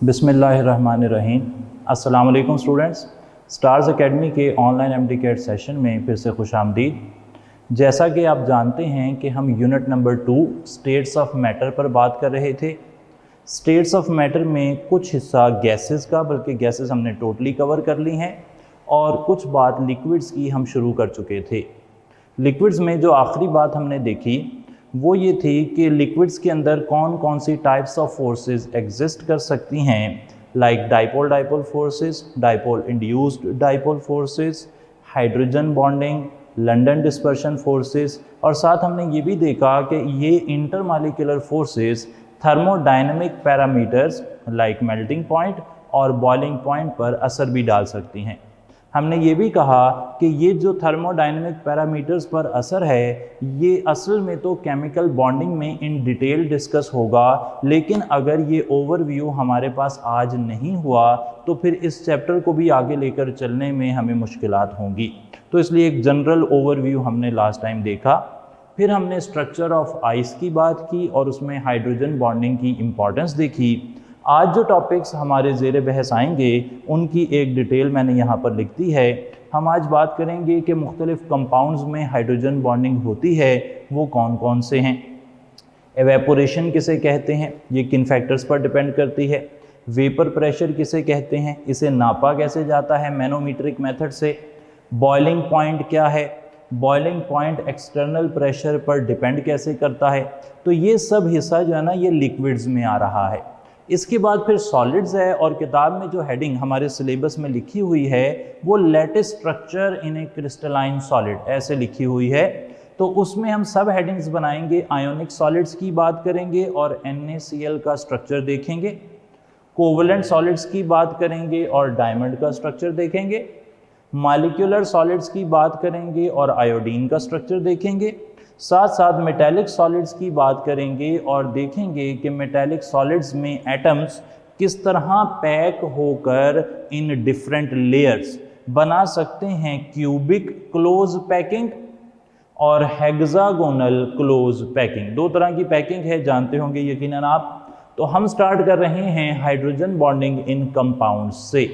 बिस्मिल्लाहिर्रहमानिर्रहीम। अस्सलाम वालेकुम स्टूडेंट्स। स्टार्स एकेडमी के ऑनलाइन एमडीकेट सेशन में फिर से खुशामदीद। जैसा कि आप जानते हैं कि हम unit number 2 states of matter पर बात कर रहे थे। स्टेट्स ऑफ मैटर में कुछ हिस्सा गैसेस का, बल्कि गैसेस हमने टोटली कवर कर ली हैं, और कुछ बात लिक्विड्स की हम शुरू कर चुके थे। लिक्विड्स में जो आखिरी बात हमने देखी वो ये थी कि लिक्विड्स के अंदर कौन कौन सी टाइप्स ऑफ फोर्सेस एग्जिस्ट कर सकती हैं, like dipole dipole forces, dipole induced dipole forces, hydrogen bonding, London dispersion forces, और साथ हमने ये भी देखा कि ये intermolecular forces thermodynamic parameters like melting point और बॉइलिंग पॉइंट पर असर भी डाल सकती हैं। हमने ये भी कहा कि ये जो थर्मोडायनेमिक पैरामीटर्स पर असर है ये असल में तो केमिकल बॉन्डिंग में इन डिटेल डिस्कस होगा, लेकिन अगर ये ओवरव्यू हमारे पास आज नहीं हुआ तो फिर इस चैप्टर को भी आगे लेकर चलने में हमें मुश्किलात होंगी। तो इसलिए एक जनरल ओवरव्यू हमने लास्ट टाइम देखा। फिर हमने स्ट्रक्चर ऑफ आइस की बात की और उसमें हाइड्रोजन बॉन्डिंग की इम्पॉर्टेंस देखी। आज जो टॉपिक्स हमारे ज़ेरे बहस आएंगे उनकी एक डिटेल मैंने यहाँ पर लिख दी है। हम आज बात करेंगे कि मुख्तलिफ़ कंपाउंड्स में हाइड्रोजन बॉन्डिंग होती है, वो कौन कौन से हैं। एवेपोरेशन किसे कहते हैं, ये किन फैक्टर्स पर डिपेंड करती है। वेपर प्रेशर किसे कहते हैं, इसे नापा कैसे जाता है मैनोमीट्रिक मेथड से। बॉइलिंग पॉइंट क्या है, बॉइलिंग पॉइंट एक्सटर्नल प्रेशर पर डिपेंड कैसे करता है। तो ये सब हिस्सा जो है ना ये लिक्विड्स में आ रहा है। इसके बाद फिर सॉलिड्स है, और किताब में जो हेडिंग हमारे सिलेबस में लिखी हुई है वो lattice structure in a crystalline solid ऐसे लिखी हुई है। तो उसमें हम सब हेडिंग्स बनाएंगे। आयोनिक सॉलिड्स की बात करेंगे और NaCl का स्ट्रक्चर देखेंगे। कोवलेंट सॉलिड्स की बात करेंगे और डायमंड का स्ट्रक्चर देखेंगे। मॉलिक्यूलर सॉलिड्स की बात करेंगे और आयोडीन का स्ट्रक्चर देखेंगे। साथ साथ मेटालिक सॉलिड्स की बात करेंगे और देखेंगे कि मेटालिक सॉलिड्स में एटम्स किस तरह पैक होकर इन डिफरेंट लेयर्स बना सकते हैं क्यूबिक क्लोज पैकिंग और हेक्सागोनल क्लोज पैकिंग। दो तरह की पैकिंग है, जानते होंगे यकीनन आप। तो हम स्टार्ट कर रहे हैं हाइड्रोजन बॉन्डिंग इन कंपाउंड्स से।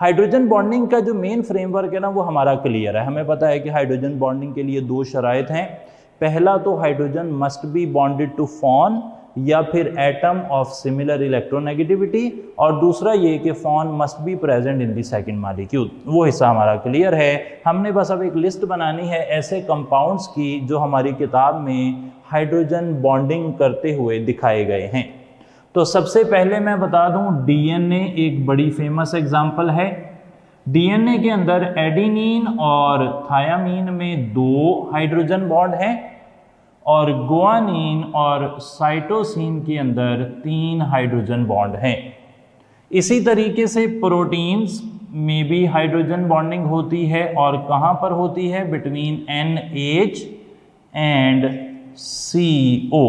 हाइड्रोजन बॉन्डिंग का जो मेन फ्रेमवर्क है ना वो हमारा क्लियर है। हमें पता है कि हाइड्रोजन बॉन्डिंग के लिए दो शराइत हैं। पहला तो hydrogen must be bonded to FON या फिर एटम ऑफ सिमिलर इलेक्ट्रोनेगेटिविटी, और दूसरा ये कि FON must be present in the second molecule. वो हिस्सा हमारा क्लियर है। हमने बस अब एक लिस्ट बनानी है ऐसे कंपाउंड्स की जो हमारी किताब में हाइड्रोजन बॉन्डिंग करते हुए दिखाए गए हैं। तो सबसे पहले मैं बता दूं DNA एक बड़ी फेमस एग्जाम्पल है। DNA के अंदर एडेनिन और थायामीन में 2 हाइड्रोजन बॉन्ड हैं, और गुआनिन और साइटोसिन के अंदर 3 हाइड्रोजन बॉन्ड हैं। इसी तरीके से प्रोटीन्स में भी हाइड्रोजन बॉन्डिंग होती है, और कहाँ पर होती है, बिटवीन NH एंड CO,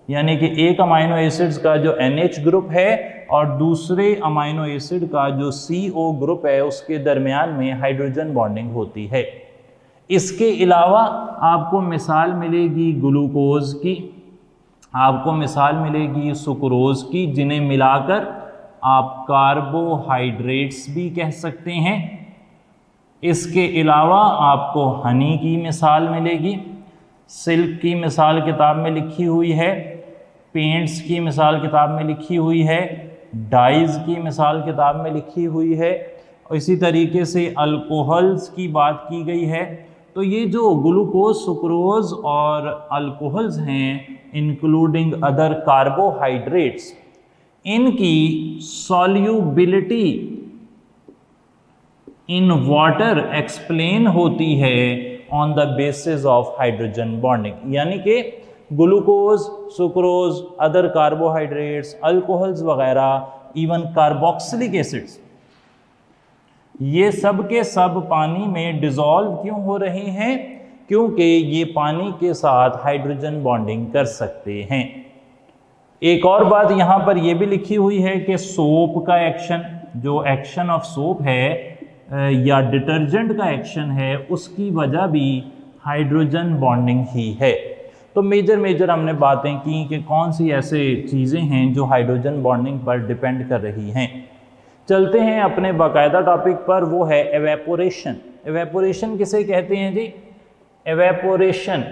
यानी कि एक अमाइनो एसिड्स का जो NH ग्रुप है और दूसरे अमाइनो एसिड का जो CO ग्रुप है उसके दरमियान में हाइड्रोजन बॉन्डिंग होती है। इसके अलावा आपको मिसाल मिलेगी ग्लूकोज की, आपको मिसाल मिलेगी सुक्रोज की, जिन्हें मिलाकर आप कार्बोहाइड्रेट्स भी कह सकते हैं। इसके अलावा आपको हनी की मिसाल मिलेगी, सिल्क की मिसाल किताब में लिखी हुई है, पेंट्स की मिसाल किताब में लिखी हुई है, डाइज की मिसाल किताब में लिखी हुई है, और इसी तरीके से अल्कोहल्स की बात की गई है। तो ये जो ग्लूकोज, सुक्रोज और अल्कोहल्स हैं, इंक्लूडिंग अदर कार्बोहाइड्रेट्स, इनकी सॉल्युबिलिटी इन वाटर एक्सप्लेन होती है on the basis of hydrogen bonding. यानी कि glucose, sucrose, other carbohydrates, alcohols वगैरह, इवन कार्बोक्सिलिक एसिड्स, ये सब के सब पानी में डिसॉल्व क्यों हो रहे हैं, क्योंकि ये पानी के साथ हाइड्रोजन बॉन्डिंग कर सकते हैं। एक और बात यहाँ पर यह भी लिखी हुई है कि सोप का एक्शन, जो एक्शन ऑफ सोप है या डिटर्जेंट का एक्शन है, उसकी वजह भी हाइड्रोजन बॉन्डिंग ही है। तो मेजर हमने बातें की कि कौन सी ऐसे चीज़ें हैं जो हाइड्रोजन बॉन्डिंग पर डिपेंड कर रही हैं। चलते हैं अपने बाकायदा टॉपिक पर, वो है एवेपोरेशन। एवेपोरेशन किसे कहते हैं जी? एवेपोरेशन,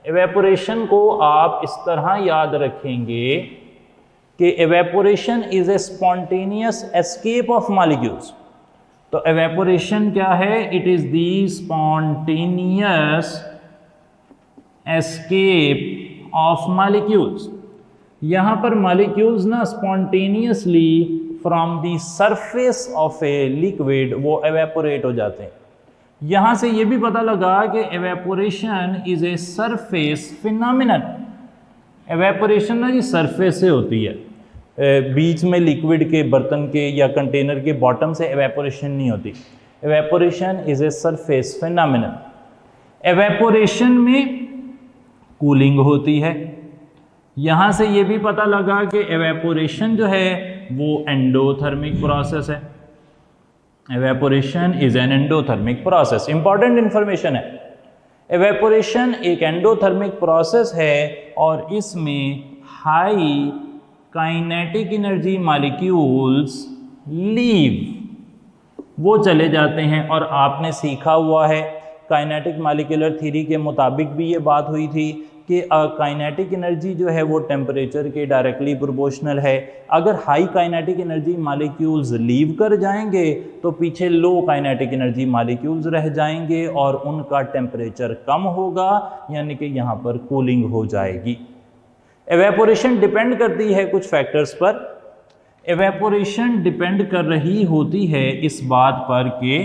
एवेपोरेशन को आप इस तरह याद रखेंगे कि evaporation is a spontaneous escape of molecules. तो एवेपोरेशन क्या है? It is the spontaneous escape of molecules. यहां पर मॉलिक्यूल्स ना spontaneously from the surface of a liquid वो एवेपोरेट हो जाते हैं। यहां से ये भी पता लगा कि evaporation is a surface phenomenon. Evaporation ना जी सरफेस से होती है, बीच में लिक्विड के बर्तन के या कंटेनर के बॉटम से एवेपोरेशन नहीं होती। Evaporation is a surface phenomenon. Evaporation में कूलिंग होती है। यहां से ये भी पता लगा कि एवेपोरेशन जो है वो एंडोथर्मिक प्रोसेस है। Evaporation is an endothermic process. Important information है। एवेपोरेशन एक एंडोथर्मिक प्रोसेस है और इसमें high kinetic energy molecules leave, वो चले जाते हैं। और आपने सीखा हुआ है काइनेटिक मॉलिक्यूलर थ्योरी के मुताबिक भी ये बात हुई थी कि काइनेटिक एनर्जी जो है वो टेम्परेचर के डायरेक्टली प्रोपोर्शनल है। अगर high kinetic energy molecules leave कर जाएंगे तो पीछे लो काइनेटिक एनर्जी मॉलिक्यूल्स रह जाएंगे और उनका टेम्परेचर कम होगा, यानी कि यहाँ पर कूलिंग हो जाएगी। एवेपोरेशन डिपेंड करती है कुछ फैक्टर्स पर। एवेपोरेशन डिपेंड कर रही होती है इस बात पर कि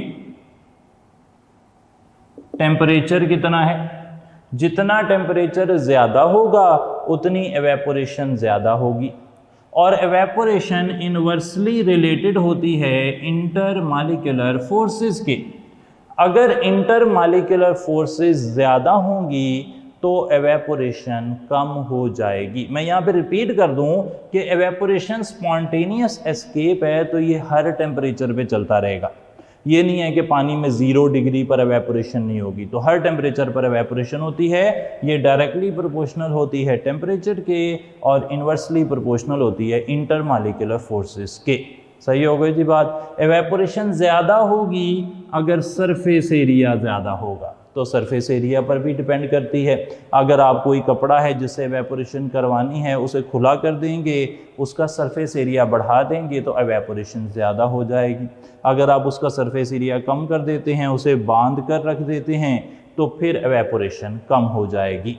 टेम्परेचर कितना है। जितना टेम्परेचर ज़्यादा होगा उतनी एवेपोरेशन ज़्यादा होगी। और एवेपोरेशन इनवर्सली रिलेटेड होती है इंटर मॉलिक्यूलर फोर्सेस के। अगर इंटर मॉलिक्यूलर फोर्सेस ज़्यादा होंगी तो एवेपोरेशन कम हो जाएगी। मैं यहाँ पे रिपीट कर दूँ कि एवेपोरेशन स्पॉन्टेनियस एस्केप है, तो ये हर टेम्परेचर पे चलता रहेगा। ये नहीं है कि पानी में 0 डिग्री पर एवेपोरेशन नहीं होगी, तो हर टेम्परेचर पर एवेपोरेशन होती है। ये डायरेक्टली प्रोपोर्शनल होती है टेम्परेचर के और इन्वर्सली प्रोपोर्शनल होती है इंटर मॉलिक्यूलर फोर्सेस के। सही हो गई जी बात। एवेपोरेशन ज़्यादा होगी अगर सरफेस एरिया ज़्यादा होगा, तो सरफेस एरिया पर भी डिपेंड करती है। अगर आप कोई कपड़ा है जिससे एवेपोरेशन करवानी है उसे खुला कर देंगे, उसका सरफेस एरिया बढ़ा देंगे तो एवेपोरेशन ज़्यादा हो जाएगी। अगर आप उसका सरफेस एरिया कम कर देते हैं, उसे बांध कर रख देते हैं, तो फिर एवेपोरेशन कम हो जाएगी।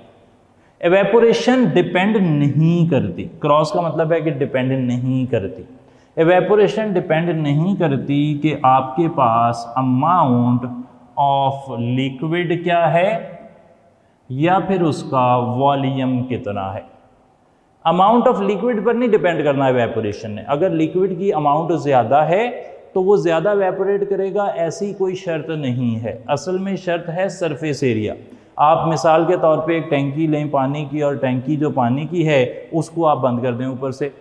एवेपोरेशन डिपेंड नहीं करती। क्रॉस का मतलब है कि डिपेंड नहीं करती। एवेपोरेशन डिपेंड नहीं करती कि आपके पास अमाउंट ऑफ लिक्विड क्या है या फिर उसका वॉल्यूम कितना है। अमाउंट ऑफ लिक्विड पर नहीं डिपेंड करना है एवेपोरेशन ने। अगर लिक्विड की अमाउंट ज़्यादा है तो वो ज़्यादा एवेपोरेट करेगा, ऐसी कोई शर्त नहीं है। असल में शर्त है सरफेस एरिया। आप मिसाल के तौर पे एक टैंकी लें पानी की, और टैंकी जो पानी की है उसको आप बंद कर दें ऊपर से।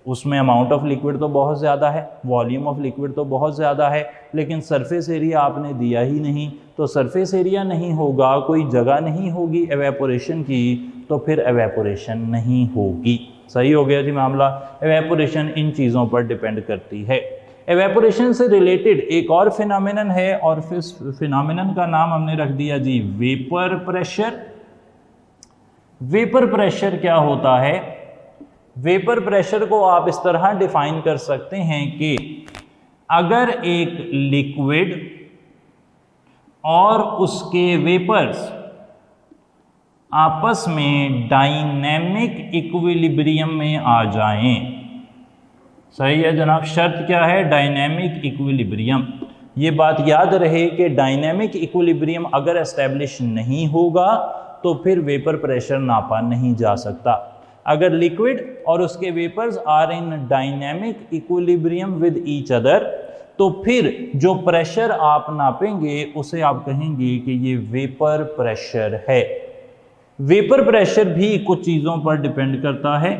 उसमें अमाउंट ऑफ लिक्विड तो बहुत ज़्यादा है, वॉल्यूम ऑफ लिक्विड तो बहुत ज़्यादा है, लेकिन सरफेस एरिया आपने दिया ही नहीं। तो सरफेस एरिया नहीं होगा, कोई जगह नहीं होगी एवेपोरेशन की, तो फिर एवेपोरेशन नहीं होगी। सही हो गया जी मामला। एवेपोरेशन इन चीज़ों पर डिपेंड करती है। एवेपोरेशन से रिलेटेड एक और फिनोमेनन है, और फिनोमेनन का नाम हमने रख दिया जी वेपर प्रेशर। वेपर प्रेशर क्या होता है? वेपर प्रेशर को आप इस तरह डिफाइन कर सकते हैं कि अगर एक लिक्विड और उसके वेपर्स आपस में डायनेमिक इक्विलिब्रियम में आ जाएं। सही है जनाब। शर्त क्या है? Dynamic equilibrium. ये बात याद रहे कि डायनेमिक इक्विलिब्रियम अगर एस्टेब्लिश नहीं होगा तो फिर वेपर प्रेशर नापा नहीं जा सकता। अगर लिक्विड और उसके vapours are in dynamic equilibrium with each other, तो फिर जो प्रेशर आप नापेंगे उसे आप कहेंगे कि ये वेपर प्रेशर है। वेपर प्रेशर भी कुछ चीज़ों पर डिपेंड करता है।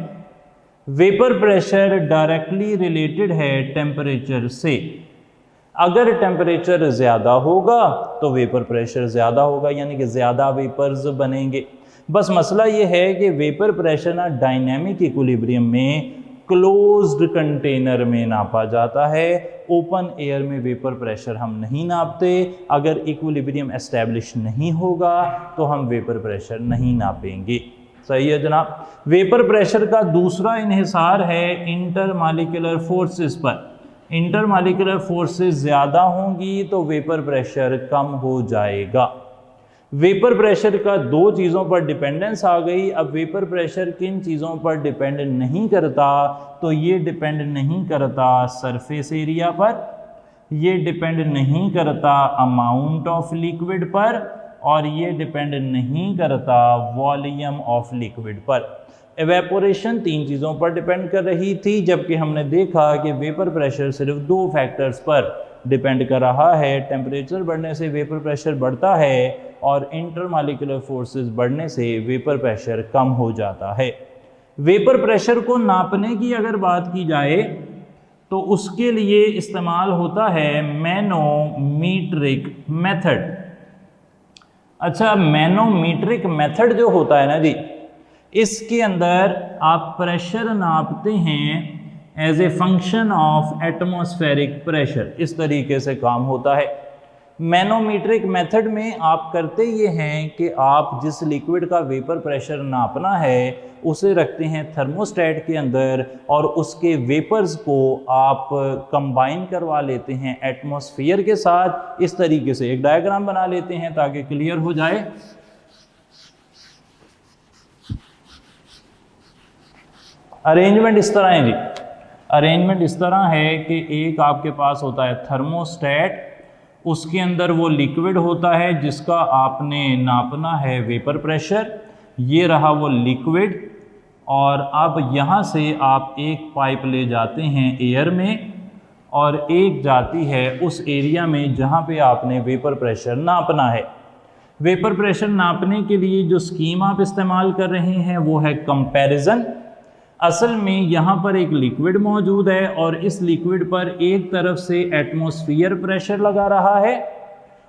वेपर प्रेशर डायरेक्टली रिलेटेड है टेम्परेचर से। अगर टेम्परेचर ज़्यादा होगा तो वेपर प्रेशर ज़्यादा होगा, यानी कि ज़्यादा वेपर्स बनेंगे। बस मसला ये है कि वेपर प्रेशर ना डायनेमिक इक्विलिब्रियम में क्लोज्ड कंटेनर में नापा जाता है। ओपन एयर में वेपर प्रेशर हम नहीं नापते। अगर इक्विलिब्रियम एस्टेब्लिश नहीं होगा तो हम वेपर प्रेशर नहीं नापेंगे। सही है जनाब। वेपर प्रेशर का दूसरा इन्हिसार है इंटरमॉलिक्यूलर फोर्सेस पर। इंटरमॉलिक्यूलर फोर्सेस ज़्यादा होंगी तो वेपर प्रेशर कम हो जाएगा। वेपर प्रेशर का दो चीज़ों पर डिपेंडेंस आ गई। अब वेपर प्रेशर किन चीज़ों पर डिपेंड नहीं करता, तो ये डिपेंड नहीं करता सरफेस एरिया पर, ये डिपेंड नहीं करता अमाउंट ऑफ लिक्विड पर, और ये डिपेंड नहीं करता वॉल्यूम ऑफ लिक्विड पर। एवेपोरेशन तीन चीज़ों पर डिपेंड कर रही थी, जबकि हमने देखा कि वेपर प्रेशर सिर्फ दो फैक्टर्स पर डिपेंड कर रहा है। टेम्परेचर बढ़ने से वेपर प्रेशर बढ़ता है और इंटरमॉलिक्यूलर फोर्सेस बढ़ने से वेपर प्रेशर कम हो जाता है। वेपर प्रेशर को नापने की अगर बात की जाए तो उसके लिए इस्तेमाल होता है मैनोमीट्रिक मेथड। अच्छा, मैनोमीट्रिक मेथड जो होता है ना जी, इसके अंदर आप प्रेशर नापते हैं as a function of atmospheric pressure. इस तरीके से काम होता है। मैनोमीट्रिक मेथड में आप करते ये हैं कि आप जिस लिक्विड का वेपर प्रेशर नापना है उसे रखते हैं थर्मोस्टेट के अंदर, और उसके वेपर्स को आप कंबाइन करवा लेते हैं एटमॉस्फेयर के साथ। इस तरीके से एक डायग्राम बना लेते हैं ताकि क्लियर हो जाए। अरेंजमेंट इस तरह है जी। अरेंजमेंट इस तरह है कि एक आपके पास होता है थर्मोस्टेट, उसके अंदर वो लिक्विड होता है जिसका आपने नापना है वेपर प्रेशर। ये रहा वो लिक्विड, और अब यहाँ से आप एक पाइप ले जाते हैं एयर में, और एक जाती है उस एरिया में जहाँ पे आपने वेपर प्रेशर नापना है। वेपर प्रेशर नापने के लिए जो स्कीम आप इस्तेमाल कर रहे हैं वो है कंपैरिजन। असल में यहाँ पर एक लिक्विड मौजूद है और इस लिक्विड पर एक तरफ से एटमॉस्फेयर प्रेशर लगा रहा है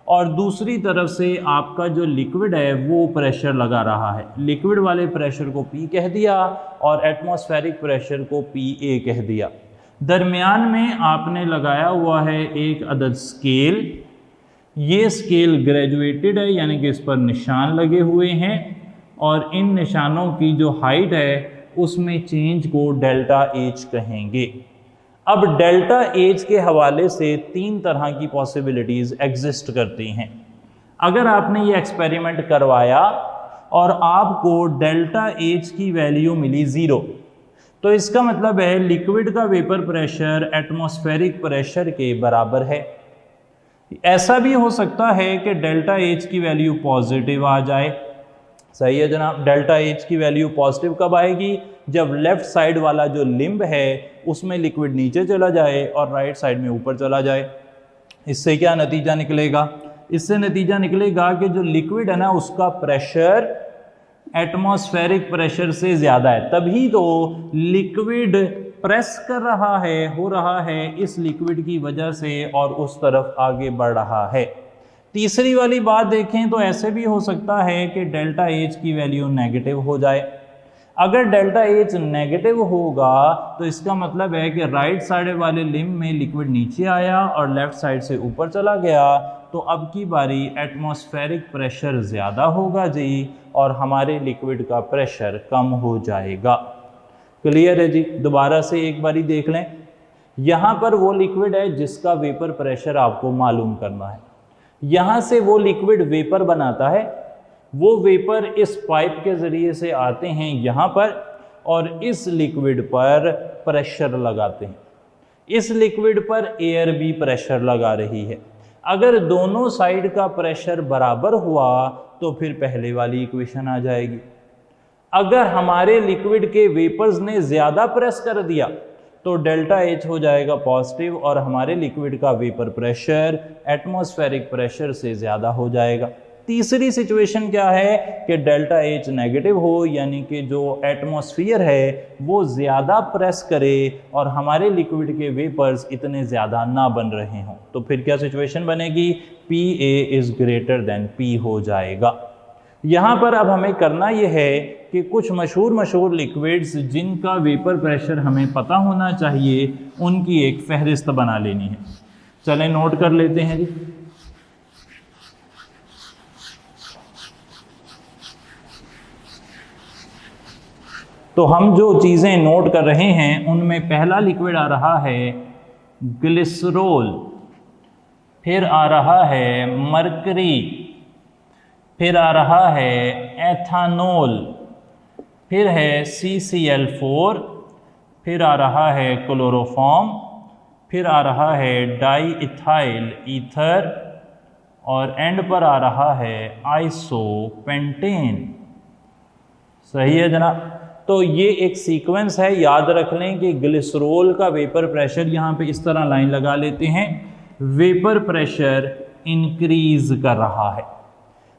और दूसरी तरफ से आपका जो लिक्विड है वो प्रेशर लगा रहा है। लिक्विड वाले प्रेशर को P कह दिया और एटमॉस्फेरिक प्रेशर को PA कह दिया। दरमियान में आपने लगाया हुआ है एक अदद स्केल। ये स्केल ग्रेजुएटेड है, यानी कि इस पर निशान लगे हुए हैं, और इन निशानों की जो हाइट है उसमें चेंज को डेल्टा एच कहेंगे। अब डेल्टा एच के हवाले से तीन तरह की पॉसिबिलिटीज़ एग्जिस्ट करती हैं। अगर आपने ये एक्सपेरिमेंट करवाया और आपको डेल्टा एच की वैल्यू मिली 0, तो इसका मतलब है लिक्विड का वेपर प्रेशर एटमॉस्फेरिक प्रेशर के बराबर है। ऐसा भी हो सकता है कि डेल्टा एच की वैल्यू पॉजिटिव आ जाए। सही है जनाब। डेल्टा एच की वैल्यू पॉजिटिव कब आएगी? जब लेफ्ट साइड वाला जो लिम्ब है उसमें लिक्विड नीचे चला जाए और राइट साइड में ऊपर चला जाए। इससे क्या नतीजा निकलेगा? इससे नतीजा निकलेगा कि जो लिक्विड है ना उसका प्रेशर एटमॉस्फेरिक प्रेशर से ज़्यादा है, तभी तो लिक्विड प्रेस कर रहा है, हो रहा है इस लिक्विड की वजह से और उस तरफ आगे बढ़ रहा है। तीसरी वाली बात देखें तो ऐसे भी हो सकता है कि डेल्टा एच की वैल्यू नेगेटिव हो जाए। अगर डेल्टा एच नेगेटिव होगा तो इसका मतलब है कि राइट साइड वाले लिम्ब में लिक्विड नीचे आया और लेफ्ट साइड से ऊपर चला गया, तो अब की बारी एटमॉस्फेरिक प्रेशर ज़्यादा होगा जी और हमारे लिक्विड का प्रेशर कम हो जाएगा। क्लियर है जी? दोबारा से एक बारी देख लें। यहाँ पर वो लिक्विड है जिसका वेपर प्रेशर आपको मालूम करना है। यहाँ से वो लिक्विड वेपर बनाता है, वो वेपर इस पाइप के ज़रिए से आते हैं यहाँ पर और इस लिक्विड पर प्रेशर लगाते हैं। इस लिक्विड पर एयर भी प्रेशर लगा रही है। अगर दोनों साइड का प्रेशर बराबर हुआ तो फिर पहले वाली इक्वेशन आ जाएगी। अगर हमारे लिक्विड के वेपर्स ने ज़्यादा प्रेस कर दिया तो डेल्टा एच हो जाएगा पॉजिटिव और हमारे लिक्विड का वेपर प्रेशर एटमॉस्फेरिक प्रेशर से ज़्यादा हो जाएगा। तीसरी सिचुएशन क्या है कि डेल्टा एच नेगेटिव हो, यानी कि जो एटमॉस्फेयर है वो ज़्यादा प्रेस करे और हमारे लिक्विड के वेपर्स इतने ज़्यादा ना बन रहे हों, तो फिर क्या सिचुएशन बनेगी? P A is greater than P हो जाएगा। यहाँ पर अब हमें करना ये है कि कुछ मशहूर लिक्विड्स जिनका वेपर प्रेशर हमें पता होना चाहिए उनकी एक फहरिस्त बना लेनी है। चलें नोट कर लेते हैं जी। तो हम जो चीज़ें नोट कर रहे हैं उनमें पहला लिक्विड आ रहा है ग्लिसरॉल, फिर आ रहा है मरकरी, फिर आ रहा है एथानॉल, फिर है CCl4, फिर आ रहा है क्लोरोफॉर्म, फिर आ रहा है डाई इथाइल ईथर और एंड पर आ रहा है आइसोपेंटेन। सही है जनाब। तो ये एक सीक्वेंस है, याद रख लें कि ग्लिसरॉल का वेपर प्रेशर, यहाँ पे इस तरह लाइन लगा लेते हैं, वेपर प्रेशर इंक्रीज कर रहा है,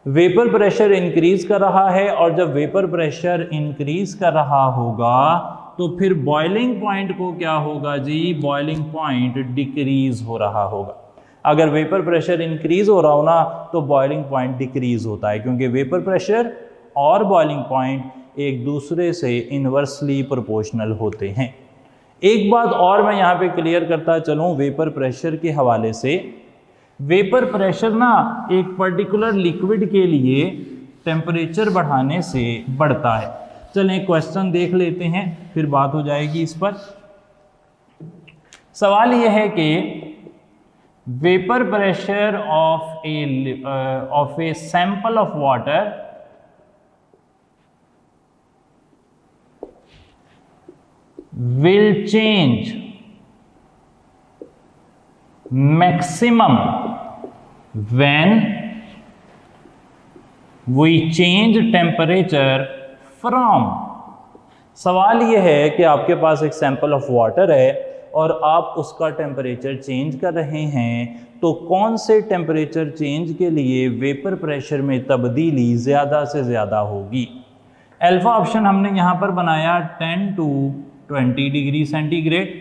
वेपर प्रेशर इंक्रीज कर रहा है। और जब वेपर प्रेशर इंक्रीज कर रहा होगा तो फिर बॉइलिंग पॉइंट को क्या होगा जी, बॉइलिंग पॉइंट डिक्रीज हो रहा होगा। अगर वेपर प्रेशर इंक्रीज हो रहा हो ना तो बॉइलिंग पॉइंट डिक्रीज होता है, क्योंकि वेपर प्रेशर और बॉइलिंग पॉइंट एक दूसरे से इन्वर्सली प्रोपोर्शनल होते हैं। एक बात और मैं यहाँ पे क्लियर करता चलूँ वेपर प्रेशर के हवाले से। वेपर प्रेशर ना एक पर्टिकुलर लिक्विड के लिए टेम्परेचर बढ़ाने से बढ़ता है। चलें क्वेश्चन देख लेते हैं, फिर बात हो जाएगी इस पर। सवाल यह है कि vapour pressure of a sample of water will change maximum when we change temperature from। सवाल यह है कि आपके पास एक सैंपल ऑफ वाटर है और आप उसका टेम्परेचर चेंज कर रहे हैं, तो कौन से टेम्परेचर चेंज के लिए वेपर प्रेशर में तब्दीली ज़्यादा से ज़्यादा होगी। अल्फा ऑप्शन हमने यहाँ पर बनाया 10 to 20 डिग्री सेंटीग्रेड,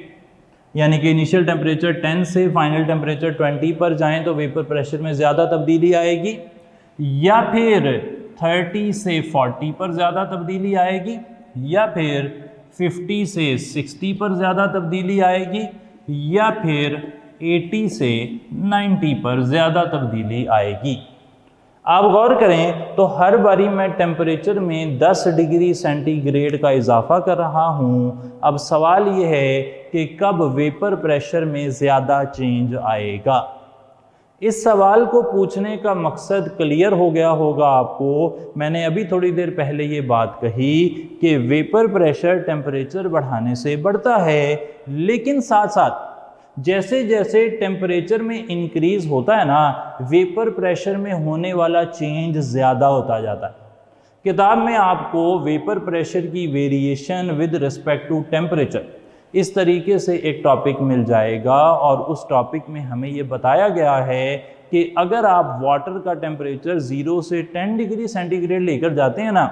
यानी कि इनिशियल टेम्परेचर 10 से फाइनल टेम्परेचर 20 पर जाएं तो वेपर प्रेशर में ज़्यादा तब्दीली आएगी, या फिर 30 से 40 पर ज़्यादा तब्दीली आएगी, या फिर 50 से 60 पर ज़्यादा तब्दीली आएगी, या फिर 80 से 90 पर ज़्यादा तब्दीली आएगी। आप गौर करें तो हर बारी मैं टेम्परेचर में 10 डिग्री सेंटीग्रेड का इजाफा कर रहा हूं। अब सवाल यह है कि कब वेपर प्रेशर में ज़्यादा चेंज आएगा। इस सवाल को पूछने का मकसद क्लियर हो गया होगा आपको। मैंने अभी थोड़ी देर पहले ये बात कही कि वेपर प्रेशर टेम्परेचर बढ़ाने से बढ़ता है, लेकिन साथ साथ जैसे जैसे टेम्परेचर में इंक्रीज होता है ना, वेपर प्रेशर में होने वाला चेंज ज़्यादा होता जाता है। किताब में आपको वेपर प्रेशर की variation with respect to temperature इस तरीके से एक टॉपिक मिल जाएगा, और उस टॉपिक में हमें ये बताया गया है कि अगर आप वाटर का टेम्परेचर 0 से 10 डिग्री सेंटीग्रेड लेकर जाते हैं ना,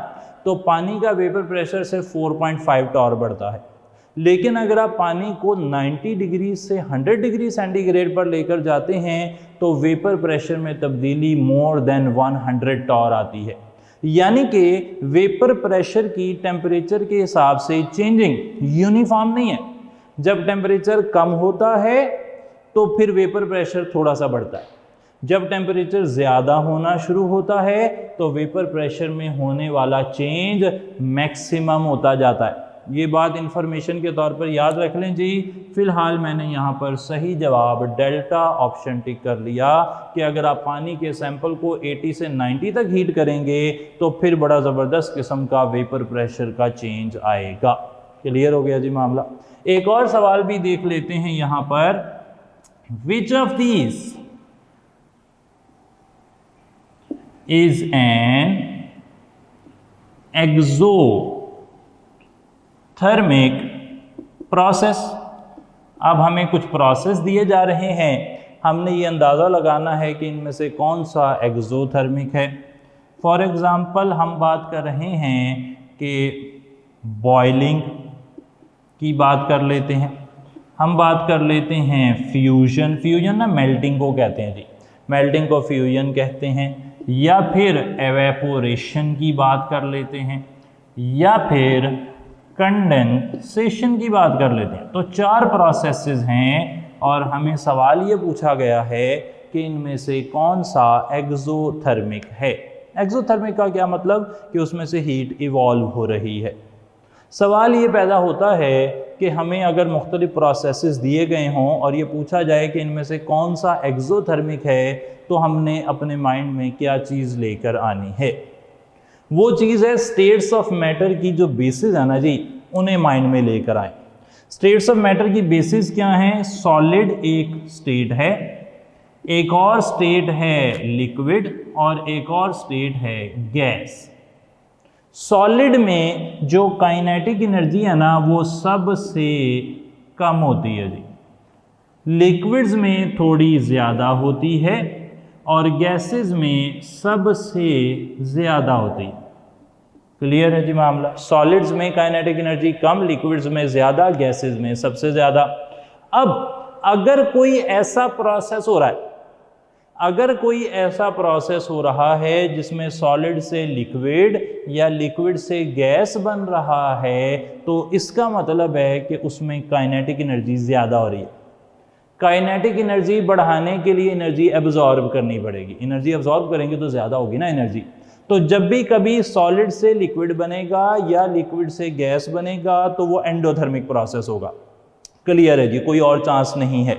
तो पानी का वेपर प्रेशर सिर्फ 4.5 टॉर बढ़ता है। लेकिन अगर आप पानी को 90 डिग्री से 100 डिग्री सेंटीग्रेड पर लेकर जाते हैं तो वेपर प्रेशर में तब्दीली मोर देन 100 टॉर आती है। यानी कि वेपर प्रेशर की टेम्परेचर के हिसाब से चेंजिंग यूनिफॉर्म नहीं है। जब टेम्परेचर कम होता है तो फिर वेपर प्रेशर थोड़ा सा बढ़ता है, जब टेम्परेचर ज़्यादा होना शुरू होता है तो वेपर प्रेशर में होने वाला चेंज मैक्सिमम होता जाता है। ये बात इंफॉर्मेशन के तौर पर याद रख लें जी। फिलहाल मैंने यहाँ पर सही जवाब डेल्टा ऑप्शन टिक कर लिया कि अगर आप पानी के सैंपल को 80 से 90 तक हीट करेंगे तो फिर बड़ा ज़बरदस्त किस्म का वेपर प्रेशर का चेंज आएगा। क्लियर हो गया जी मामला। एक और सवाल भी देख लेते हैं यहाँ पर, विच of these is an exothermic process. अब हमें कुछ प्रोसेस दिए जा रहे हैं, हमने ये अंदाज़ा लगाना है कि इनमें से कौन सा एक्सोथर्मिक है। फॉर एग्ज़ाम्पल हम बात कर रहे हैं कि बॉइलिंग की बात कर लेते हैं, हम बात कर लेते हैं फ्यूजन। फ्यूजन ना मेल्टिंग को कहते हैं जी, मेल्टिंग को फ्यूजन कहते हैं। या फिर एवेपोरेशन की बात कर लेते हैं, या फिर कंडेंसेशन की बात कर लेते हैं। तो 4 प्रोसेसेस हैं और हमें सवाल ये पूछा गया है कि इनमें से कौन सा एक्सोथर्मिक है। एक्सोथर्मिक का क्या मतलब कि उसमें से हीट इवॉल्व हो रही है। सवाल ये पैदा होता है कि हमें अगर मुख्तलिफ प्रोसेसेस दिए गए हों और ये पूछा जाए कि इनमें से कौन सा एक्सोथर्मिक है, तो हमने अपने माइंड में क्या चीज़ लेकर आनी है। वो चीज़ है स्टेट्स ऑफ मैटर की जो बेसिस है ना जी, उन्हें माइंड में लेकर आए। स्टेट्स ऑफ मैटर की बेसिस क्या हैं? सॉलिड एक स्टेट है, एक और स्टेट है लिक्विड, और एक और स्टेट है गैस। सॉलिड में जो काइनेटिक एनर्जी है ना वो सबसे कम होती है जी, लिक्विड्स में थोड़ी ज़्यादा होती है और गैसेस में सबसे ज़्यादा होती है। क्लियर है जी मामला? सॉलिड्स में काइनेटिक एनर्जी कम, लिक्विड्स में ज़्यादा, गैसेस में सबसे ज़्यादा। अब अगर कोई ऐसा प्रोसेस हो रहा है, अगर कोई ऐसा प्रोसेस हो रहा है जिसमें सॉलिड से लिक्विड या लिक्विड से गैस बन रहा है, तो इसका मतलब है कि उसमें काइनेटिक एनर्जी ज़्यादा हो रही है। काइनेटिक एनर्जी बढ़ाने के लिए एनर्जी एब्जॉर्ब करनी पड़ेगी। एनर्जी एब्जॉर्ब करेंगे तो ज़्यादा होगी ना एनर्जी। तो जब भी कभी सॉलिड से लिक्विड बनेगा या लिक्विड से गैस बनेगा तो वो एंडोथर्मिक प्रोसेस होगा। क्लियर है जी? कोई और चांस नहीं है।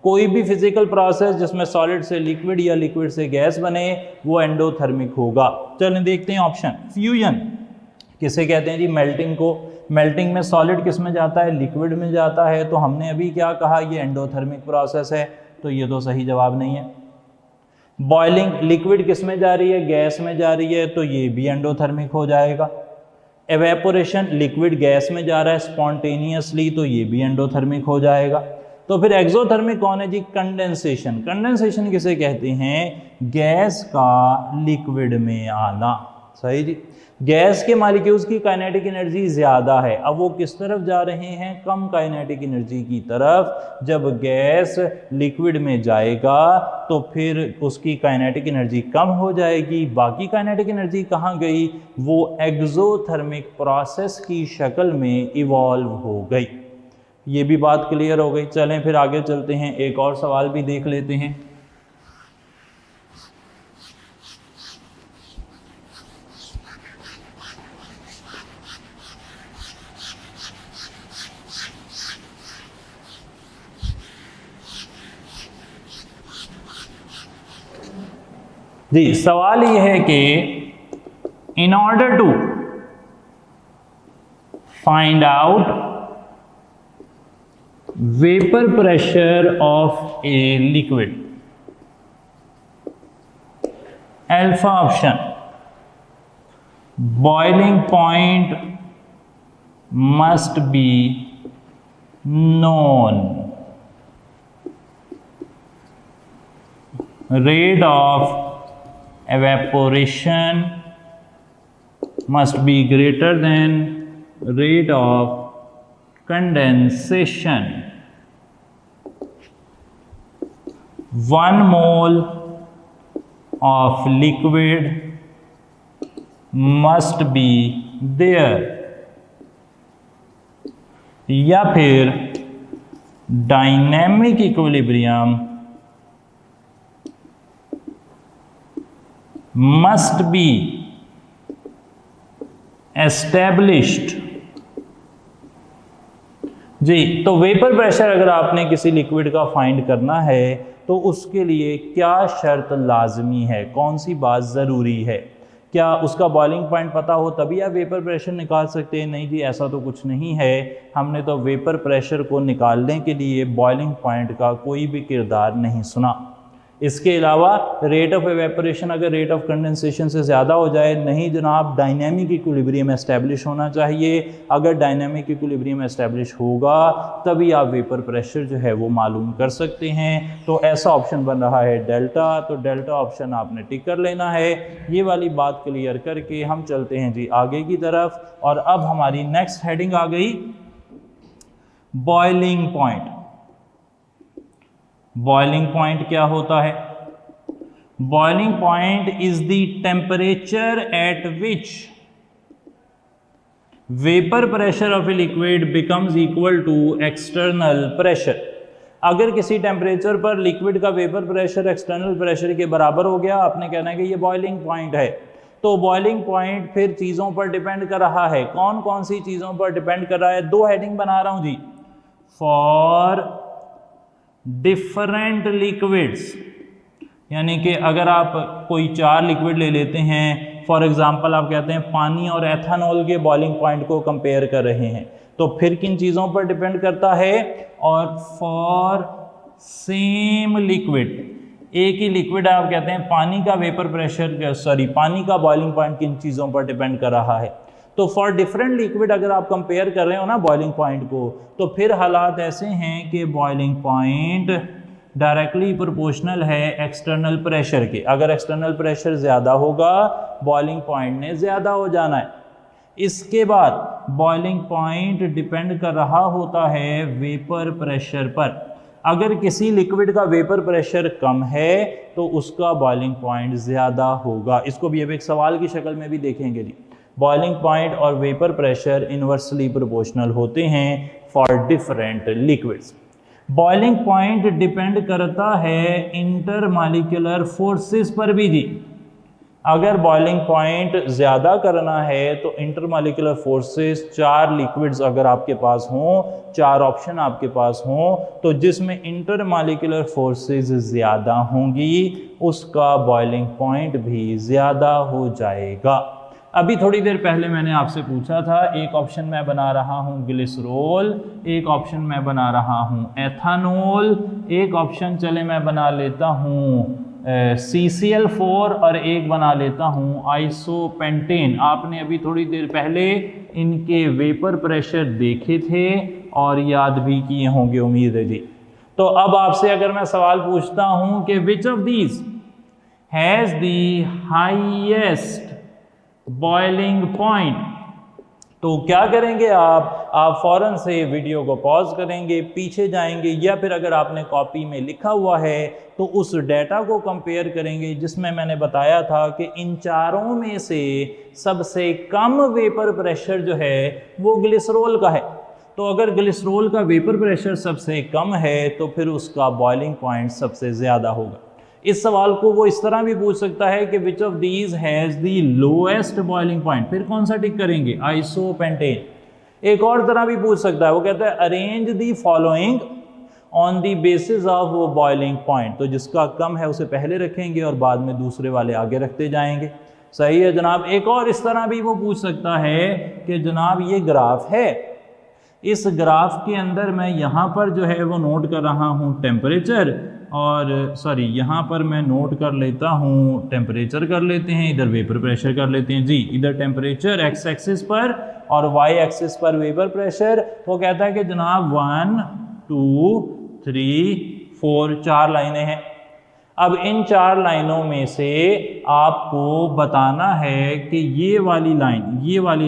कोई भी फिजिकल प्रोसेस जिसमें सॉलिड से लिक्विड या लिक्विड से गैस बने वो एंडोथर्मिक होगा। चलें देखते हैं ऑप्शन। फ्यूजन किसे कहते हैं जी? मेल्टिंग को। मेल्टिंग में सॉलिड किस में जाता है? लिक्विड में जाता है। तो हमने अभी क्या कहा? ये एंडोथर्मिक प्रोसेस है, तो ये तो सही जवाब नहीं है। बॉइलिंग, लिक्विड किस में जा रही है? गैस में जा रही है, तो ये भी एंडोथर्मिक हो जाएगा। एवेपोरेशन, लिक्विड गैस में जा रहा है स्पॉन्टेनियसली, तो ये भी एंडोथर्मिक हो जाएगा। तो फिर एक्सोथर्मिक कौन है जी? कंडेंसेशन। कंडेंसेशन किसे कहते हैं? गैस का लिक्विड में आना। सही जी। गैस के मॉलिक्यूल्स की काइनेटिक एनर्जी ज़्यादा है, अब वो किस तरफ जा रहे हैं? कम काइनेटिक एनर्जी की तरफ। जब गैस लिक्विड में जाएगा तो फिर उसकी काइनेटिक एनर्जी कम हो जाएगी। बाकी काइनेटिक एनर्जी कहाँ गई? वो एक्सोथर्मिक प्रोसेस की शक्ल में इवॉल्व हो गई। ये भी बात क्लियर हो गई। चलें फिर आगे चलते हैं, एक और सवाल भी देख लेते हैं। जी, सवाल यह है कि in order to find out vapor pressure of a liquid, alpha option boiling point must be known, rate of evaporation must be greater than rate of condensation, 1 mole of liquid must be there, या फिर dynamic equilibrium must be established। जी, तो vapour pressure अगर आपने किसी liquid का find करना है तो उसके लिए क्या शर्त लाजमी है? कौन सी बात ज़रूरी है? क्या उसका बॉइलिंग पॉइंट पता हो तभी आप वेपर प्रेशर निकाल सकते हैं? नहीं जी, ऐसा तो कुछ नहीं है। हमने तो वेपर प्रेशर को निकालने के लिए बॉइलिंग पॉइंट का कोई भी किरदार नहीं सुना। इसके अलावा रेट ऑफ एवेपोरेशन अगर रेट ऑफ कंडेंसेशन से ज़्यादा हो जाए, नहीं जनाब, डायनेमिक इक्विलिब्रियम एस्टेब्लिश होना चाहिए। अगर डायनेमिक इक्विलिब्रियम एस्टेब्लिश होगा तभी आप वेपर प्रेशर जो है वो मालूम कर सकते हैं। तो ऐसा ऑप्शन बन रहा है डेल्टा। तो डेल्टा ऑप्शन आपने टिक कर लेना है। ये वाली बात क्लियर करके हम चलते हैं जी आगे की तरफ। और अब हमारी नेक्स्ट हेडिंग आ गई बॉइलिंग पॉइंट। बॉइलिंग पॉइंट क्या होता है? Boiling point is the temperature at which vapour pressure of a liquid becomes equal to external pressure. अगर किसी टेम्परेचर पर लिक्विड का वेपर प्रेशर एक्सटर्नल प्रेशर के बराबर हो गया, आपने कहना है कि ये बॉइलिंग पॉइंट है। तो बॉइलिंग पॉइंट फिर चीज़ों पर डिपेंड कर रहा है। कौन कौन सी चीज़ों पर डिपेंड कर रहा है? दो हेडिंग बना रहा हूं जी, फॉर डिफरेंट लिक्विड्स, यानी कि अगर आप कोई 4 लिक्विड ले लेते हैं, फॉर एग्जांपल आप कहते हैं पानी और एथेनॉल के बॉइलिंग पॉइंट को कंपेयर कर रहे हैं, तो फिर किन चीज़ों पर डिपेंड करता है? और फॉर सेम लिक्विड, एक ही लिक्विड आप कहते हैं पानी का वेपर प्रेशर पानी का बॉइलिंग पॉइंट किन चीज़ों पर डिपेंड कर रहा है? तो फॉर डिफरेंट लिक्विड अगर आप कंपेयर कर रहे हो ना बॉइलिंग पॉइंट को, तो फिर हालात ऐसे हैं कि बॉइलिंग पॉइंट डायरेक्टली प्रोपोर्शनल है एक्सटर्नल प्रेशर के। अगर एक्सटर्नल प्रेशर ज़्यादा होगा, बॉइलिंग पॉइंट ने ज़्यादा हो जाना है। इसके बाद बॉइलिंग पॉइंट डिपेंड कर रहा होता है वेपर प्रेशर पर। अगर किसी लिक्विड का वेपर प्रेशर कम है तो उसका बॉइलिंग पॉइंट ज़्यादा होगा। इसको भी अब एक सवाल की शक्ल में भी देखेंगे जी। बॉइलिंग पॉइंट और वेपर प्रेशर इनवर्सली प्रोपोर्शनल होते हैं for different liquids. Boiling point depend करता है इंटरमॉलिक्यूलर फोर्सेस पर भी जी। अगर बॉइलिंग पॉइंट ज़्यादा करना है तो इंटरमॉलिक्यूलर फोर्सेस, 4 लिक्विड्स अगर आपके पास हों, 4 ऑप्शन आपके पास हों, तो जिसमें इंटरमॉलिक्यूलर फोर्सेस ज़्यादा होंगी उसका बॉइलिंग पॉइंट भी ज़्यादा हो जाएगा। अभी थोड़ी देर पहले मैंने आपसे पूछा था, एक ऑप्शन मैं बना रहा हूँ ग्लिसरॉल, एक ऑप्शन मैं बना रहा हूँ एथेनॉल, एक ऑप्शन चले मैं बना लेता हूँ CCl4 और एक बना लेता हूँ आइसोपेंटेन। आपने अभी थोड़ी देर पहले इनके वेपर प्रेशर देखे थे और याद भी किए होंगे, उम्मीद है जी। तो अब आपसे अगर मैं सवाल पूछता हूँ कि which of these has the highest boiling point, तो क्या करेंगे आप फौरन से वीडियो को पॉज करेंगे, पीछे जाएंगे, या फिर अगर आपने कॉपी में लिखा हुआ है तो उस डेटा को कंपेयर करेंगे जिसमें मैंने बताया था कि इन चारों में से सबसे कम वेपर प्रेशर जो है वो ग्लिसरॉल का है। तो अगर ग्लिसरॉल का वेपर प्रेशर सबसे कम है तो फिर उसका बॉइलिंग पॉइंट सबसे ज़्यादा होगा। इस सवाल को वो इस तरह भी पूछ सकता है कि which of these has the lowest boiling point, फिर कौन सा टिक करेंगे? आइसोपेंटेन। एक और तरह भी पूछ सकता है, वो कहता है arrange the following on the basis of boiling point, तो जिसका कम है उसे पहले रखेंगे और बाद में दूसरे वाले आगे रखते जाएंगे। सही है जनाब। एक और इस तरह भी वो पूछ सकता है कि जनाब ये ग्राफ है, इस ग्राफ के अंदर मैं यहाँ पर जो है वो नोट कर रहा हूँ टेम्परेचर, और यहाँ पर मैं नोट कर लेता हूँ टेम्परेचर कर लेते हैं, इधर वेपर प्रेशर कर लेते हैं जी। इधर टेम्परेचर एक्स एक्सिस पर और वाई एक्सिस पर वेपर प्रेशर। वो कहता है कि जनाब 1 2 3 4 4 लाइनें हैं। अब इन 4 लाइनों में से आपको बताना है कि ये वाली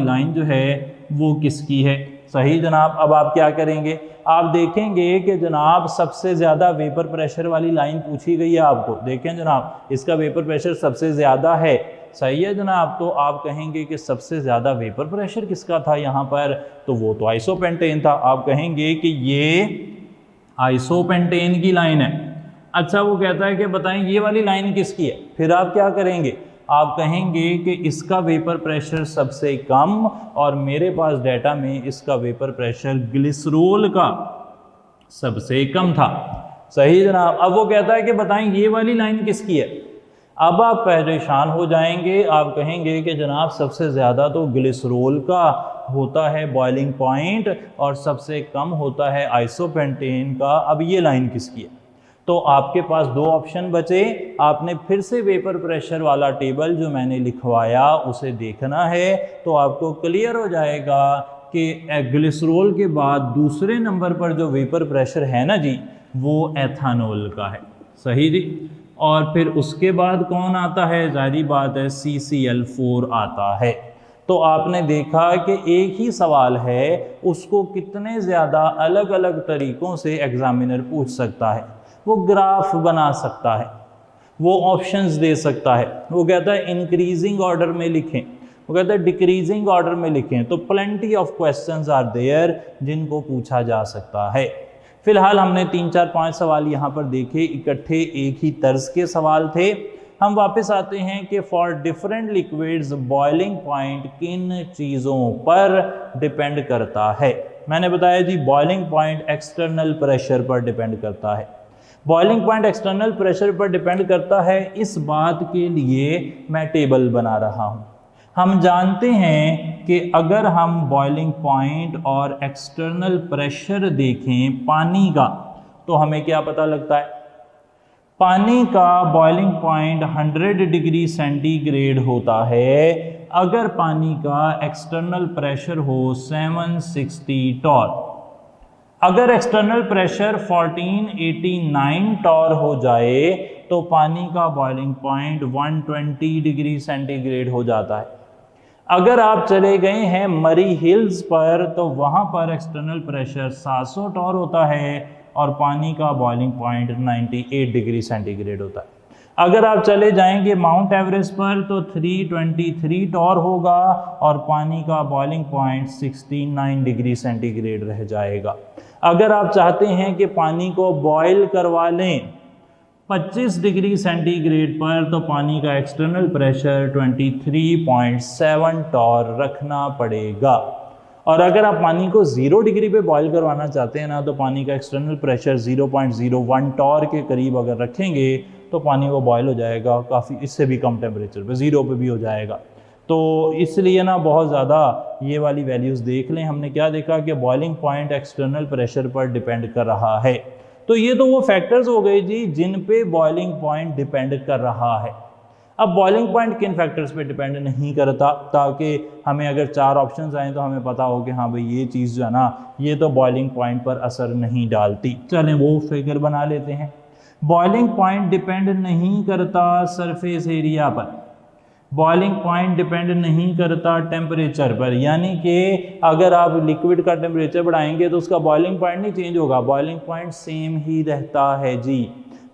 लाइन जो है वो किसकी है। सही जनाब। अब आप क्या करेंगे? आप देखेंगे कि जनाब सबसे ज़्यादा वेपर प्रेशर वाली लाइन पूछी गई है आपको। देखें जनाब, इसका वेपर प्रेशर सबसे ज़्यादा है। सही है जनाब। तो आप कहेंगे कि सबसे ज़्यादा वेपर प्रेशर किसका था यहाँ पर, तो वो तो आइसोपेंटेन था। आप कहेंगे कि ये आइसोपेंटेन की लाइन है। अच्छा, वो कहता है कि बताएं ये वाली लाइन किसकी है। फिर आप क्या करेंगे? आप कहेंगे कि इसका वेपर प्रेशर सबसे कम, और मेरे पास डाटा में इसका वेपर प्रेशर ग्लिसरॉल का सबसे कम था। सही जनाब। अब वो कहता है कि बताएं ये वाली लाइन किसकी है। अब आप परेशान हो जाएंगे, आप कहेंगे कि जनाब सबसे ज़्यादा तो ग्लिसरॉल का होता है बॉइलिंग पॉइंट और सबसे कम होता है आइसोपेंटेन का। अब ये लाइन किसकी है? तो आपके पास 2 ऑप्शन बचे। आपने फिर से वेपर प्रेशर वाला टेबल जो मैंने लिखवाया उसे देखना है, तो आपको क्लियर हो जाएगा कि ग्लिसरॉल के बाद दूसरे नंबर पर जो वेपर प्रेशर है ना जी, वो एथेनॉल का है। सही जी। और फिर उसके बाद कौन आता है? जाहिर बात है CCl4 आता है। तो आपने देखा कि एक ही सवाल है, उसको कितने ज़्यादा अलग अलग तरीक़ों से एग्जामिनर पूछ सकता है। वो ग्राफ बना सकता है, वो ऑप्शंस दे सकता है। वो कहता है इंक्रीजिंग ऑर्डर में लिखें, वो कहता है डिक्रीजिंग ऑर्डर में लिखें। तो plenty of questions are there जिनको पूछा जा सकता है। फिलहाल हमने 3 4 5 सवाल यहाँ पर देखे, इकट्ठे एक ही तर्ज के सवाल थे। हम वापस आते हैं कि for different liquids boiling point किन चीज़ों पर डिपेंड करता है। मैंने बताया जी बॉइलिंग पॉइंट एक्सटर्नल प्रेशर पर डिपेंड करता है। बॉइलिंग पॉइंट एक्सटर्नल प्रेशर पर डिपेंड करता है, इस बात के लिए मैं टेबल बना रहा हूँ। हम जानते हैं कि अगर हम बॉइलिंग पॉइंट और एक्सटर्नल प्रेशर देखें पानी का, तो हमें क्या पता लगता है, पानी का बॉइलिंग पॉइंट 100 डिग्री सेंटीग्रेड होता है अगर पानी का एक्सटर्नल प्रेशर हो 760 टॉर। अगर एक्सटर्नल प्रेशर 1489 टॉर हो जाए तो पानी का बॉइलिंग पॉइंट 120 डिग्री सेंटीग्रेड हो जाता है। अगर आप चले गए हैं मरी हिल्स पर तो वहाँ पर एक्सटर्नल प्रेशर 700 टॉर होता है और पानी का बॉइलिंग पॉइंट 98 डिग्री सेंटीग्रेड होता है। अगर आप चले जाएंगे माउंट एवरेस्ट पर तो 323 टॉर होगा और पानी का बॉइलिंग पॉइंट 69 डिग्री सेंटीग्रेड रह जाएगा। अगर आप चाहते हैं कि पानी को बॉयल करवा लें 25 डिग्री सेंटीग्रेड पर तो पानी का एक्सटर्नल प्रेशर 23.7 टॉर रखना पड़ेगा। और अगर आप पानी को 0 डिग्री पे बॉयल करवाना चाहते हैं ना, तो पानी का एक्सटर्नल प्रेशर 0.01 टॉर के करीब अगर रखेंगे तो पानी वो बॉयल हो जाएगा काफ़ी, इससे भी कम टेम्परेचर पे, 0 पे भी हो जाएगा। तो इसलिए ना बहुत ज़्यादा ये वाली वैल्यूज़ देख लें। हमने क्या देखा कि बॉइलिंग पॉइंट एक्सटर्नल प्रेशर पर डिपेंड कर रहा है। तो ये तो वो फैक्टर्स हो गए जी जिन पे बॉइलिंग पॉइंट डिपेंड कर रहा है। अब बॉइलिंग पॉइंट किन फैक्टर्स पे डिपेंड नहीं करता, ताकि हमें अगर 4 ऑप्शंस आए तो हमें पता हो कि हाँ भाई ये चीज़ जो है ना ये तो बॉइलिंग पॉइंट पर असर नहीं डालती। चलें वो फिगर बना लेते हैं। बॉइलिंग पॉइंट डिपेंड नहीं करता सरफेस एरिया पर, बॉइलिंग पॉइंट डिपेंड नहीं करता टेम्परेचर पर, यानी कि अगर आप लिक्विड का टेम्परेचर बढ़ाएंगे तो उसका बॉइलिंग पॉइंट नहीं चेंज होगा, बॉइलिंग पॉइंट सेम ही रहता है जी।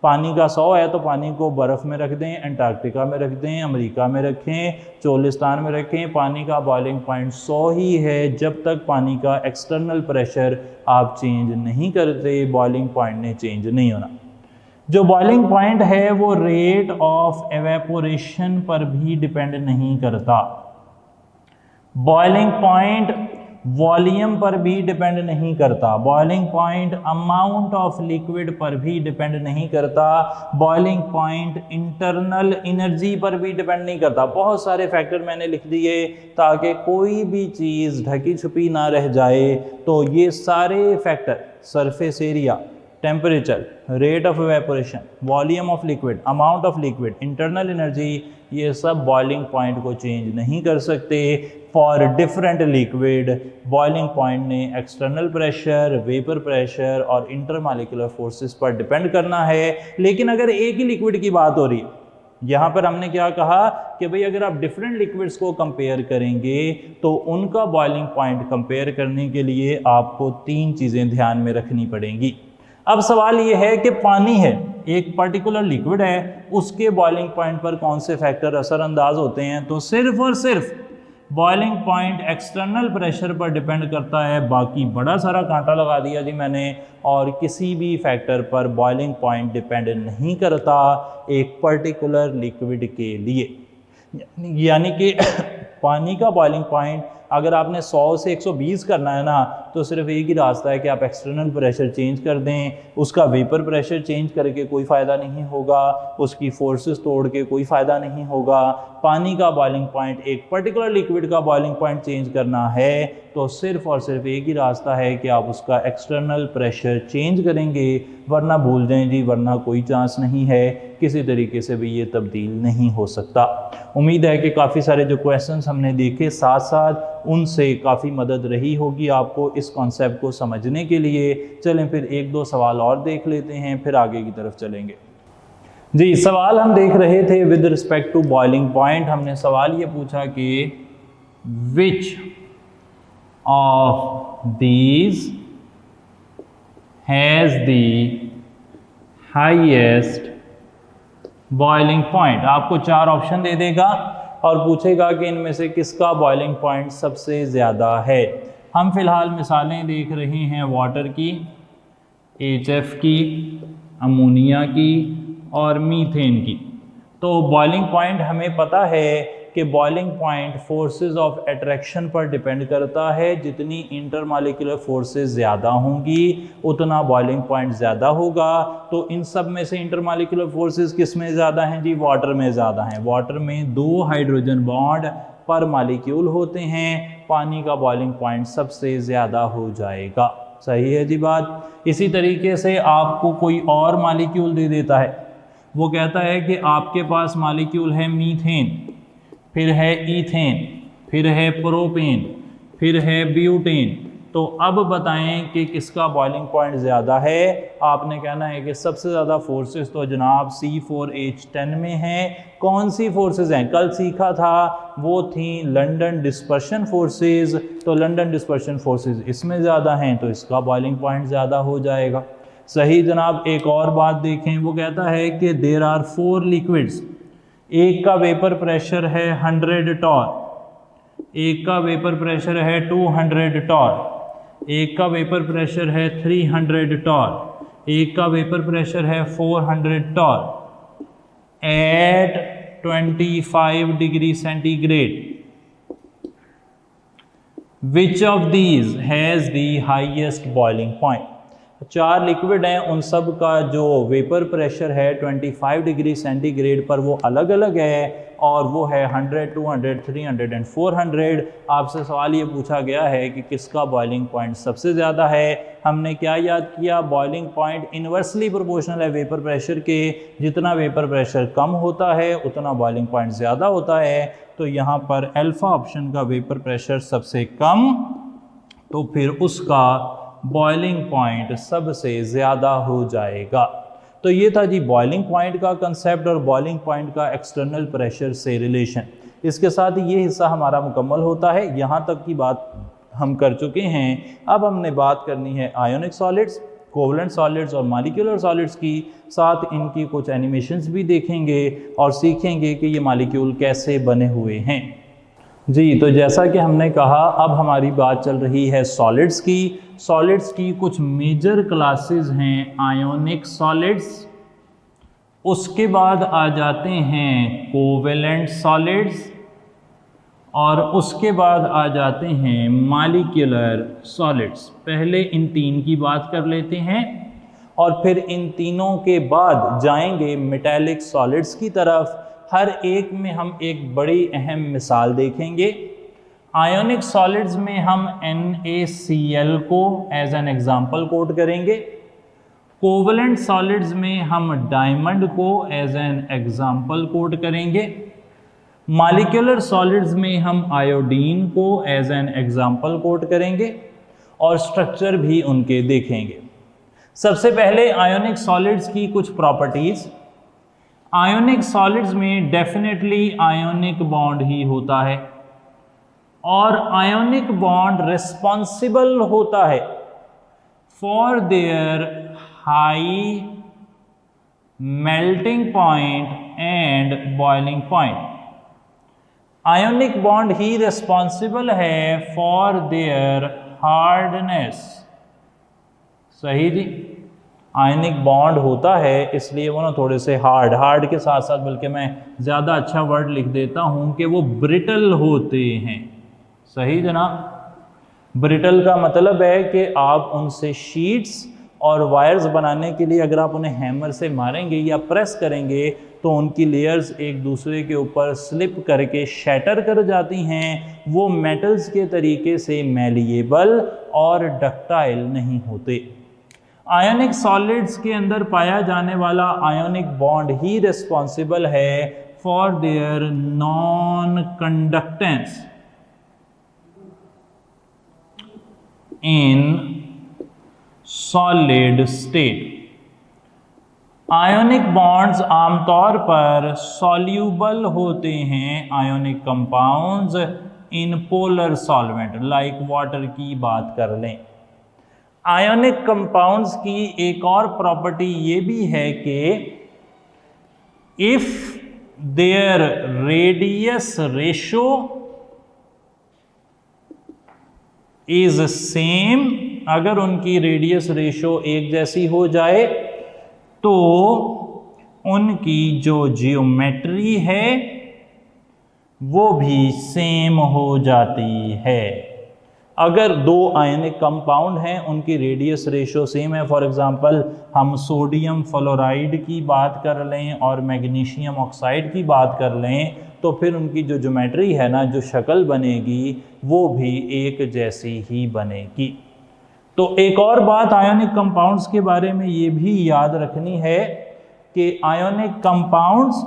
पानी का 100 है तो पानी को बर्फ़ में रख दें, अंटार्कटिका में रख दें, अमेरिका में रखें, चोलिस्तान में रखें, पानी का बॉइलिंग पॉइंट 100 ही है जब तक पानी का एक्सटर्नल प्रेशर आप चेंज नहीं करते, बॉइलिंग पॉइंट ने चेंज नहीं होना। जो बॉइलिंग पॉइंट है वो रेट ऑफ एवेपोरेशन पर भी डिपेंड नहीं करता, बॉइलिंग पॉइंट वॉल्यूम पर भी डिपेंड नहीं करता, boiling point amount of liquid पर भी डिपेंड नहीं करता, बॉइलिंग पॉइंट इंटरनल एनर्जी पर भी डिपेंड नहीं करता। बहुत सारे फैक्टर मैंने लिख दिए ताकि कोई भी चीज़ ढकी छुपी ना रह जाए। तो ये सारे factor surface area, temperature, rate of evaporation, volume of liquid, amount of liquid, internal energy, ये सब बॉइलिंग पॉइंट को चेंज नहीं कर सकते। For different liquid boiling point ने एक्सटर्नल प्रेशर, वेपर प्रेशर और इंटरमॉलिक्यूलर फोर्सेस पर डिपेंड करना है। लेकिन अगर एक ही लिक्विड की बात हो रही है, यहाँ पर हमने क्या कहा कि भाई अगर आप डिफरेंट लिक्विड्स को कंपेयर करेंगे तो उनका बॉइलिंग पॉइंट कंपेयर करने के लिए आपको 3 चीज़ें ध्यान में रखनी पड़ेंगी। अब सवाल ये है कि पानी है, एक पर्टिकुलर लिक्विड है, उसके बॉइलिंग पॉइंट पर कौन से फैक्टर असरअंदाज होते हैं। तो सिर्फ और सिर्फ बॉइलिंग पॉइंट एक्सटर्नल प्रेशर पर डिपेंड करता है, बाकी बड़ा सारा कांटा लगा दिया जी मैंने, और किसी भी फैक्टर पर बॉइलिंग पॉइंट डिपेंड नहीं करता एक पर्टिकुलर लिक्विड के लिए। यानी कि पानी का बॉइलिंग पॉइंट अगर आपने 100 से 120 करना है ना, तो सिर्फ एक ही रास्ता है कि आप एक्सटर्नल प्रेशर चेंज कर दें, उसका वेपर प्रेशर चेंज करके कोई फ़ायदा नहीं होगा, उसकी फोर्सेस तोड़ के कोई फ़ायदा नहीं होगा। पानी का बॉइलिंग पॉइंट, एक पर्टिकुलर लिक्विड का बॉइलिंग पॉइंट चेंज करना है तो सिर्फ और सिर्फ एक ही रास्ता है कि आप उसका एक्सटर्नल प्रेशर चेंज करेंगे, वरना भूल जाएं जी, वरना कोई चांस नहीं है, किसी तरीके से भी ये तब्दील नहीं हो सकता। उम्मीद है कि काफ़ी सारे जो क्वेश्चंस हमने देखे साथ साथ उनसे काफ़ी मदद रही होगी आपको इस कॉन्सेप्ट को समझने के लिए। चलें फिर 1-2 सवाल और देख लेते हैं, फिर आगे की तरफ चलेंगे। जी, सवाल हम देख रहे थे with respect to boiling point. हमने सवाल ये पूछा कि which of these has the highest boiling point. आपको 4 ऑप्शन दे देगा और पूछेगा कि इनमें से किसका बॉइलिंग पॉइंट सबसे ज़्यादा है। हम फिलहाल मिसालें देख रहे हैं वाटर की, HF की, अमोनिया की और मीथेन की। तो बॉइलिंग पॉइंट हमें पता है कि boiling point forces of attraction पर डिपेंड करता है। जितनी इंटरमॉलिक्यूलर फोर्सेस ज़्यादा होंगी उतना बॉइलिंग पॉइंट ज़्यादा होगा। तो इन सब में से इंटरमॉलिक्यूलर फोर्सेस किस में ज़्यादा हैं जी? वाटर में ज़्यादा हैं। वाटर में 2 हाइड्रोजन बॉन्ड पर मॉलिक्यूल होते हैं, पानी का बॉइलिंग पॉइंट सबसे ज़्यादा हो जाएगा। सही है जी बात। इसी तरीके से आपको कोई और मॉलिक्यूल दे देता है, वो कहता है कि आपके पास मॉलिक्यूल है मीथेन, फिर है ईथेन, फिर है प्रोपेन, फिर है ब्यूटेन। तो अब बताएं कि किसका बॉइलिंग पॉइंट ज़्यादा है। आपने कहना है कि सबसे ज़्यादा फोर्सेस तो जनाब C4H10 में हैं। कौन सी फोर्सेस हैं? कल सीखा था, वो थी लंदन डिस्पर्शन फोर्सेस। तो लंदन डिस्पर्शन फोर्सेस इसमें ज़्यादा हैं, तो इसका बॉइलिंग पॉइंट ज़्यादा हो जाएगा। सही जनाब। एक और बात देखें, वो कहता है कि देयर आर 4 लिक्विड्स। एक का वेपर प्रेशर है 100 टॉर, एक का वेपर प्रेशर है 200 टॉर, एक का वेपर प्रेशर है 300 टॉर, एक का वेपर प्रेशर है 400 torr at 25 degree centigrade. Which of these has the highest boiling point? 4 liquid हैं, उन सब का जो वेपर प्रेशर है 25 डिग्री सेंटीग्रेड पर वो अलग अलग है, और वो है 100, 200, 300 एंड 400। आपसे सवाल ये पूछा गया है कि किसका बॉइलिंग पॉइंट सबसे ज़्यादा है। हमने क्या याद किया? बॉइलिंग पॉइंट इन्वर्सली प्रोपोर्शनल है वेपर प्रेशर के। जितना वेपर प्रेशर कम होता है उतना बॉइलिंग पॉइंट ज़्यादा होता है। तो यहाँ पर अल्फ़ा ऑप्शन का वेपर प्रेशर सबसे कम, तो फिर उसका बॉइलिंग पॉइंट सबसे ज़्यादा हो जाएगा। तो ये था जी बॉइलिंग पॉइंट का कंसेप्ट और बॉइलिंग पॉइंट का एक्सटर्नल प्रेशर से रिलेशन। इसके साथ ये हिस्सा हमारा मुकम्मल होता है। यहाँ तक की बात हम कर चुके हैं। अब हमने बात करनी है आयोनिक सॉलिड्स, कोवलेंट सॉलिड्स और मॉलिक्यूलर सॉलिड्स की। साथ इनकी कुछ एनिमेशंस भी देखेंगे और सीखेंगे कि ये मॉलिक्यूल कैसे बने हुए हैं। जी, तो जैसा कि हमने कहा, अब हमारी बात चल रही है सॉलिड्स की। सॉलिड्स की कुछ मेजर क्लासेस हैं आयोनिक सॉलिड्स, उसके बाद आ जाते हैं कोवेलेंट सॉलिड्स, और उसके बाद आ जाते हैं मॉलिक्यूलर सॉलिड्स। पहले इन 3 की बात कर लेते हैं और फिर इन तीनों के बाद जाएंगे मेटालिक सॉलिड्स की तरफ। हर एक में हम एक बड़ी अहम मिसाल देखेंगे। आयोनिक सॉलिड्स में हम NaCl को एज एन एग्जाम्पल कोट करेंगे। कोवलेंट सॉलिड्स में हम डायमंड को एज एन एग्जाम्पल कोट करेंगे। मॉलिक्यूलर सॉलिड्स में हम आयोडीन को एज एन एग्जाम्पल कोट करेंगे और स्ट्रक्चर भी उनके देखेंगे। सबसे पहले आयोनिक सॉलिड्स की कुछ प्रॉपर्टीज। आयोनिक सॉलिड्स में डेफिनेटली आयोनिक बॉन्ड ही होता है, और आयोनिक बॉन्ड रिस्पॉन्सिबल होता है for their high melting point and boiling point. Ionic bond he responsible है फॉर देयर हार्डनेस। सही जी, आयनिक बॉन्ड होता है इसलिए वो ना थोड़े से हार्ड के साथ साथ, बल्कि मैं ज़्यादा अच्छा वर्ड लिख देता हूँ कि वो ब्रिटल होते हैं। सही जनाब। ब्रिटल का मतलब है कि आप उनसे शीट्स और वायर्स बनाने के लिए अगर आप उन्हें हैमर से मारेंगे या प्रेस करेंगे तो उनकी लेयर्स एक दूसरे के ऊपर स्लिप करके शैटर कर जाती हैं। वो मेटल्स के तरीके से मैलिएबल और डक्टाइल नहीं होते। आयोनिक सॉलिड्स के अंदर पाया जाने वाला आयोनिक बॉन्ड ही रिस्पॉन्सिबल है for their non conductance in solid state. Ionic bonds आमतौर पर सॉल्यूबल होते हैं ionic compounds in polar solvent like water की बात कर लें। आयोनिक कंपाउंड्स की एक और प्रॉपर्टी ये भी है कि if there radius ratio is same, अगर उनकी रेडियस रेशो एक जैसी हो जाए तो उनकी जो जियोमेट्री है वो भी सेम हो जाती है। अगर दो आयनिक कंपाउंड हैं, उनकी रेडियस रेशो सेम है, फॉर एग्जांपल हम सोडियम फ्लोराइड की बात कर लें और मैग्नीशियम ऑक्साइड की बात कर लें, तो फिर उनकी जो ज्योमेट्री है ना, जो शक्ल बनेगी वो भी एक जैसी ही बनेगी। तो एक और बात आयोनिक कंपाउंड्स के बारे में ये भी याद रखनी है कि ionic compounds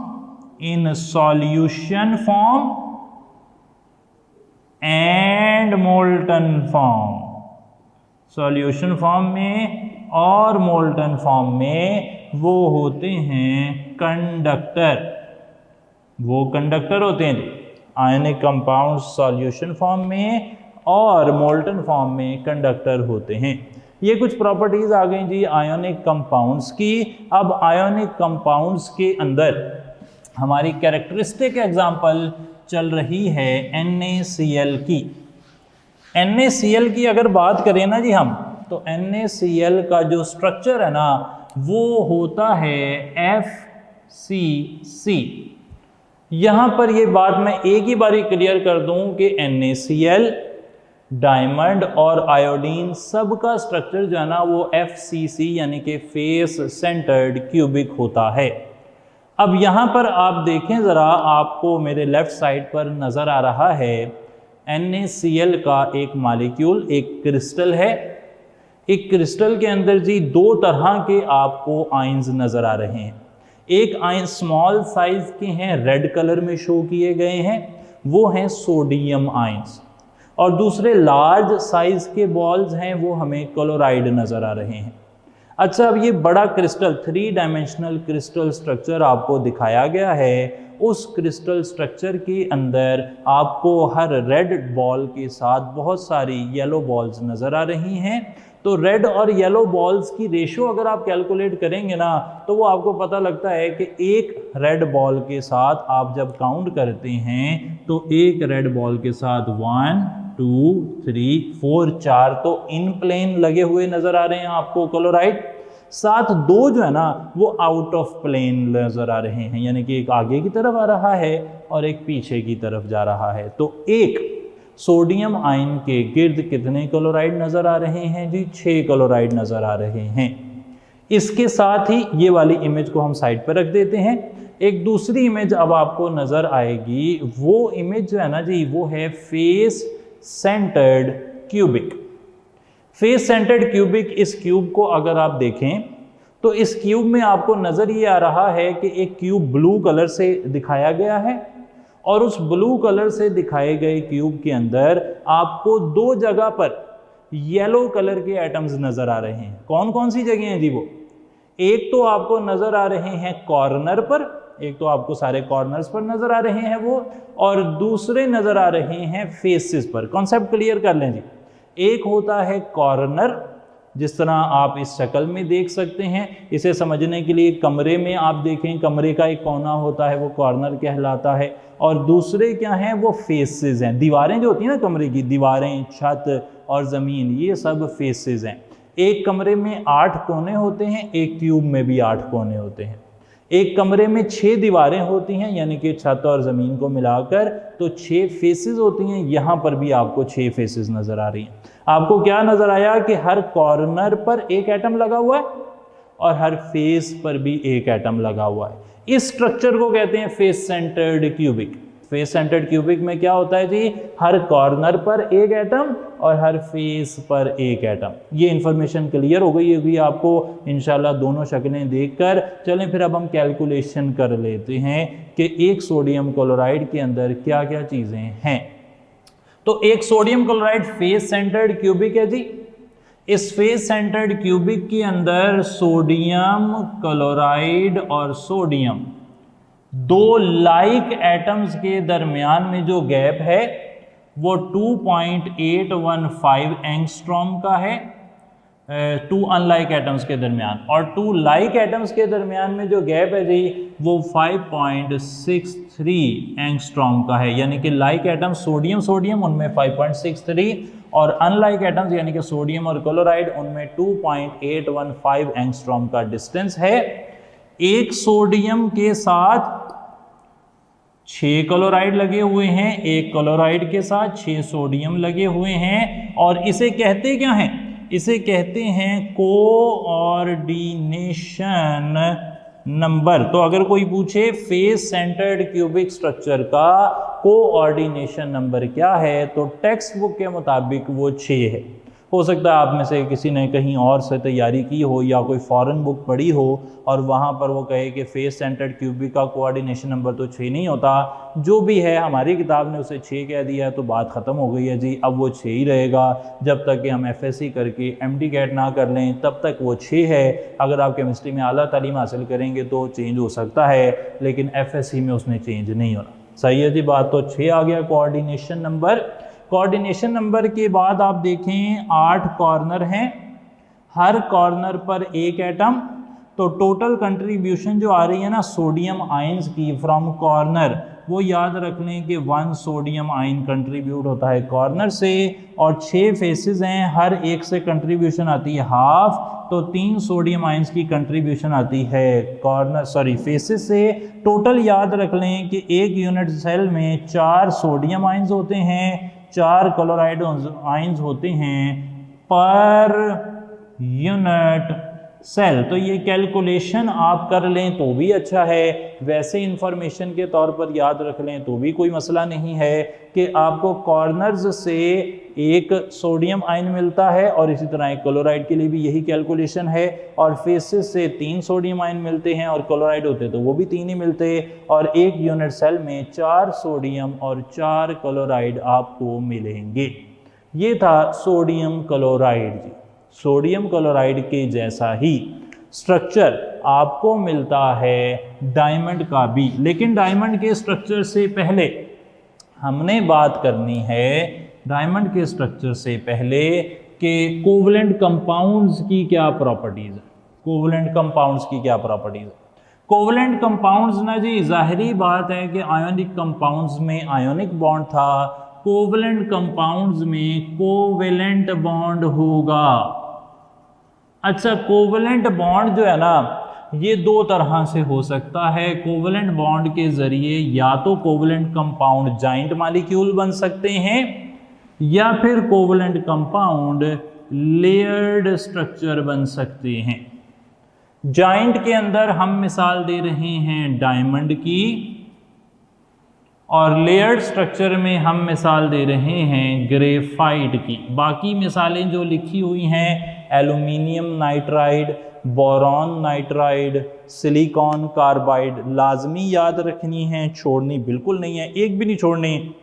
in solution form and molten form, solution form में और मोल्टन फॉर्म में वो होते हैं कंडक्टर, वो कंडक्टर होते हैं। आयनिक कंपाउंड सॉल्यूशन फॉर्म में और मोल्टन फॉर्म में कंडक्टर होते हैं। ये कुछ प्रॉपर्टीज आ गई जी आयोनिक कंपाउंड्स की। अब आयोनिक कंपाउंड्स के अंदर हमारी कैरेक्टरिस्टिक एग्जांपल चल रही है NaCl की। NaCl की अगर बात करें ना जी हम, तो NaCl का जो स्ट्रक्चर है ना वो होता है FCC। यहां पर ये बात मैं एक ही बारी क्लियर कर दूं कि NaCl, डायमंड और आयोडीन सबका स्ट्रक्चर जो है ना वो FCC यानी कि फेस सेंटर्ड क्यूबिक होता है। अब यहाँ पर आप देखें ज़रा, आपको मेरे लेफ्ट साइड पर नज़र आ रहा है NaCl का एक मॉलिक्यूल, एक क्रिस्टल है। एक क्रिस्टल के अंदर जी दो तरह के आपको आयंस नज़र आ रहे हैं। एक आयन स्मॉल साइज के हैं, रेड कलर में शो किए गए हैं, वो हैं सोडियम आयंस, और दूसरे लार्ज साइज के बॉल्स हैं, वो हमें क्लोराइड नज़र आ रहे हैं। अच्छा, अब ये बड़ा क्रिस्टल 3 डायमेंशनल क्रिस्टल स्ट्रक्चर आपको दिखाया गया है। उस क्रिस्टल स्ट्रक्चर के अंदर आपको हर रेड बॉल के साथ बहुत सारी येलो बॉल्स नज़र आ रही हैं। तो रेड और येलो बॉल्स की रेशो अगर आप कैलकुलेट करेंगे ना, तो वो आपको पता लगता है कि एक रेड बॉल के साथ आप जब काउंट करते हैं तो एक रेड बॉल के साथ 1 2 3 4 4 तो इन प्लेन लगे हुए नजर आ रहे हैं आपको क्लोराइड। साथ दो जो है ना वो आउट ऑफ प्लेन नजर आ रहे हैं, यानी कि एक आगे की तरफ आ रहा है और एक पीछे की तरफ जा रहा है। तो एक सोडियम आयन के गिर्द कितने क्लोराइड नजर आ रहे हैं जी? 6 क्लोराइड नजर आ रहे हैं। इसके साथ ही ये वाली इमेज को हम साइड पर रख देते हैं। एक दूसरी इमेज अब आपको नजर आएगी, वो इमेज जो है ना जी वो है face centred cubic. Face centred cubic, इस क्यूब को अगर आप देखें तो इस क्यूब में आपको नजर ये आ रहा है कि एक क्यूब ब्लू कलर से दिखाया गया है, और उस ब्लू कलर से दिखाए गए क्यूब के अंदर आपको दो जगह पर येलो कलर के एटम्स नजर आ रहे हैं। कौन कौन सी जगह हैं जी वो? एक तो आपको नजर आ रहे हैं कॉर्नर पर, एक तो आपको सारे कॉर्नर्स पर नजर आ रहे हैं वो, और दूसरे नजर आ रहे हैं फेसेस पर। कॉन्सेप्ट क्लियर कर लें जी। एक होता है कॉर्नर, जिस तरह आप इस शक्ल में देख सकते हैं। इसे समझने के लिए कमरे में आप देखें, कमरे का एक कोना होता है वो कॉर्नर कहलाता है, और दूसरे क्या हैं वो फेसेस हैं। दीवारें जो होती हैं ना कमरे की, दीवारें, छत और ज़मीन, ये सब फेसेस हैं। एक कमरे में 8 कोने होते हैं, एक क्यूब में भी 8 कोने होते हैं। एक कमरे में 6 दीवारें होती हैं, यानी कि छत और ज़मीन को मिलाकर तो 6 फेसेस होती हैं। यहाँ पर भी आपको 6 फेसेस नज़र आ रही हैं। आपको क्या नज़र आया कि हर कॉर्नर पर एक एटम लगा हुआ है और हर फेस पर भी एक एटम लगा हुआ है। इस स्ट्रक्चर को कहते हैं face centred cubic. Face centred cubic में क्या होता है जी? हर कॉर्नर पर एक एटम और हर फेस पर एक एटम। ये इंफॉर्मेशन क्लियर हो गई होगी आपको इंशाल्लाह दोनों शक्लें देखकर। चलें फिर अब हम कैलकुलेशन कर लेते हैं कि एक सोडियम क्लोराइड के अंदर क्या क्या चीज़ें हैं। तो एक sodium chloride face centred cubic है जी। इस फेस सेंटर्ड क्यूबिक के अंदर सोडियम क्लोराइड और सोडियम दो लाइक एटम्स के दरमियान में जो गैप है वो 2.815 एंगस्ट्रॉम का है। टू अनलाइक एटम्स के दरमियान, और टू लाइक एटम्स के दरमियान में जो गैप है जी वो 5.63 एंगस्ट्रॉम का है। यानी कि लाइक एटम्स सोडियम सोडियम उनमें 5.63 और अनलाइक एटम्स यानी कि सोडियम और क्लोराइड उनमें 2.815 एंगस्ट्रॉम का डिस्टेंस है। एक सोडियम के साथ 6 क्लोराइड लगे हुए हैं, एक क्लोराइड के साथ 6 सोडियम लगे हुए हैं, और इसे कहते क्या हैं? इसे कहते हैं कोऑर्डिनेशन नंबर। तो अगर कोई पूछे फेस सेंटर्ड क्यूबिक स्ट्रक्चर का कोऑर्डिनेशन नंबर क्या है, तो टेक्स्ट बुक के मुताबिक वो 6 है। हो सकता है आप में से किसी ने कहीं और से तैयारी की हो या कोई फॉरेन बुक पढ़ी हो और वहाँ पर वो कहे कि फेस सेंटर्ड क्यूबिक का कोऑर्डिनेशन नंबर तो 6 नहीं होता। जो भी है, हमारी किताब ने उसे 6 कह दिया है तो बात ख़त्म हो गई है जी। अब वो 6 ही रहेगा जब तक कि हम FSC करके MD-CAT ना कर लें, तब तक वो 6 है। अगर आप केमिस्ट्री में आला तालीम हासिल करेंगे तो चेंज हो सकता है, लेकिन FSC में उसने चेंज नहीं होना। सही है जी बात। तो 6 आ गया कोऑर्डिनेशन नंबर। कोऑर्डिनेशन नंबर के बाद आप देखें 8 कॉर्नर हैं, हर कॉर्नर पर एक एटम। तो टोटल कंट्रीब्यूशन जो आ रही है ना सोडियम आयंस की फ्रॉम कॉर्नर, वो याद रख लें कि 1 सोडियम आयन कंट्रीब्यूट होता है कॉर्नर से, और 6 फेसेस हैं, हर एक से कंट्रीब्यूशन आती है हाफ, तो 3 सोडियम आयंस की कंट्रीब्यूशन आती है फेसेस से। टोटल याद रख लें कि एक यूनिट सेल में 4 सोडियम आयंस होते हैं, 4 क्लोराइड आयंस होते हैं पर यूनिट सेल। तो ये कैलकुलेशन आप कर लें तो भी अच्छा है, वैसे इंफॉर्मेशन के तौर पर याद रख लें तो भी कोई मसला नहीं है कि आपको कॉर्नर्स से एक सोडियम आयन मिलता है, और इसी तरह एक क्लोराइड के लिए भी यही कैलकुलेशन है, और फेसेस से 3 सोडियम आयन मिलते हैं, और क्लोराइड होते तो वो भी 3 ही मिलते, और एक यूनिट सेल में 4 सोडियम और 4 क्लोराइड आपको मिलेंगे। ये था सोडियम क्लोराइड जी। सोडियम क्लोराइड के जैसा ही स्ट्रक्चर आपको मिलता है डायमंड का भी, लेकिन डायमंड के स्ट्रक्चर से पहले हमने बात करनी है, डायमंड के स्ट्रक्चर से पहले कि कोवलेंट कंपाउंड्स की क्या प्रॉपर्टीज है। कोवलेंट कंपाउंड्स की क्या प्रॉपर्टीज है? कोवलेंट कंपाउंड्स ना जी, जाहिरी बात है कि आयोनिक कंपाउंड्स में आयोनिक बॉन्ड था, कोवलेंट कंपाउंड्स में कोवेलेंट बॉन्ड होगा। अच्छा, कोवेलेंट बॉन्ड जो है ना ये 2 तरह से हो सकता है। कोवेलेंट बॉन्ड के जरिए या तो कोवेलेंट कंपाउंड जॉइंट मॉलिक्यूल बन सकते हैं, या फिर कोवेलेंट कंपाउंड लेयर्ड स्ट्रक्चर बन सकते हैं। जॉइंट के अंदर हम मिसाल दे रहे हैं डायमंड की, और लेयर्ड स्ट्रक्चर में हम मिसाल दे रहे हैं ग्रेफाइट की। बाकी मिसालें जो लिखी हुई हैं aluminium nitride, boron nitride, silicon carbide, लाजमी याद रखनी है, छोड़नी बिल्कुल नहीं है, एक भी नहीं छोड़नी।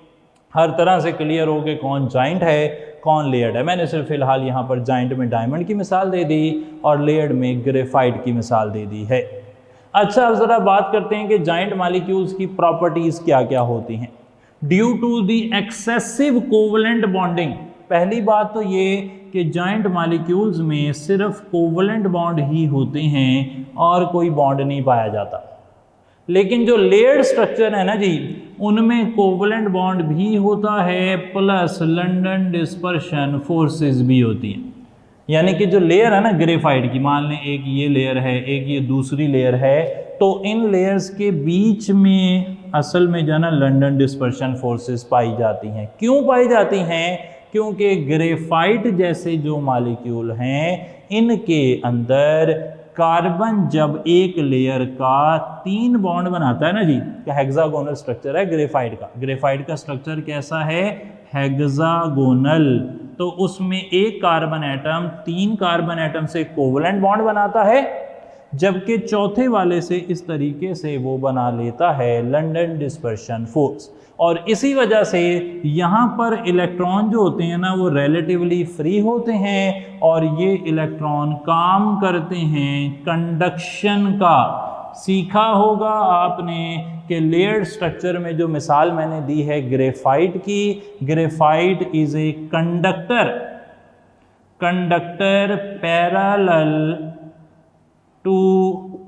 हर तरह से क्लियर हो कि कौन जॉइंट है कौन लेयर्ड है। मैंने सिर्फ फिलहाल यहाँ पर जॉइंट में डायमंड की मिसाल दे दी और लेयर्ड में ग्रेफाइट की मिसाल दे दी है। अच्छा, अब ज़रा बात करते हैं कि जॉइंट मॉलिक्यूल्स की प्रॉपर्टीज़ क्या क्या होती हैं। Due to the excessive covalent bonding, पहली बात तो ये कि जॉइंट मॉलिक्यूल्स में सिर्फ कोवलेंट बॉन्ड ही होते हैं और कोई बॉन्ड नहीं पाया जाता। लेकिन जो लेयर्ड स्ट्रक्चर है ना जी, उनमें कोवलेंट बॉन्ड भी होता है प्लस लंडन डिस्पर्शन फोर्सेस भी होती हैं। यानी कि जो लेयर है ना ग्रेफाइट की, मान लें एक ये लेयर है एक ये दूसरी लेयर है, तो इन लेयर्स के बीच में असल में जो है ना लंडन डिस्पर्शन फोर्सेस पाई जाती हैं। क्यों पाई जाती हैं? क्योंकि ग्रेफाइट जैसे जो मॉलिक्यूल हैं इनके अंदर कार्बन जब एक लेयर का 3 बॉन्ड बनाता है ना जी, हेक्सागोनल स्ट्रक्चर है ग्रेफाइट का। ग्रेफाइट का स्ट्रक्चर कैसा है? हेक्सागोनल। तो उसमें एक कार्बन एटम 3 कार्बन एटम से कोवलेंट बॉन्ड बनाता है, जबकि चौथे वाले से इस तरीके से वो बना लेता है लंडन डिस्पर्शन फोर्स। और इसी वजह से यहाँ पर इलेक्ट्रॉन जो होते हैं ना वो रिलेटिवली फ्री होते हैं, और ये इलेक्ट्रॉन काम करते हैं कंडक्शन का। सीखा होगा आपने कि लेयर्ड स्ट्रक्चर में जो मिसाल मैंने दी है ग्रेफाइट की, graphite is a conductor. Conductor parallel to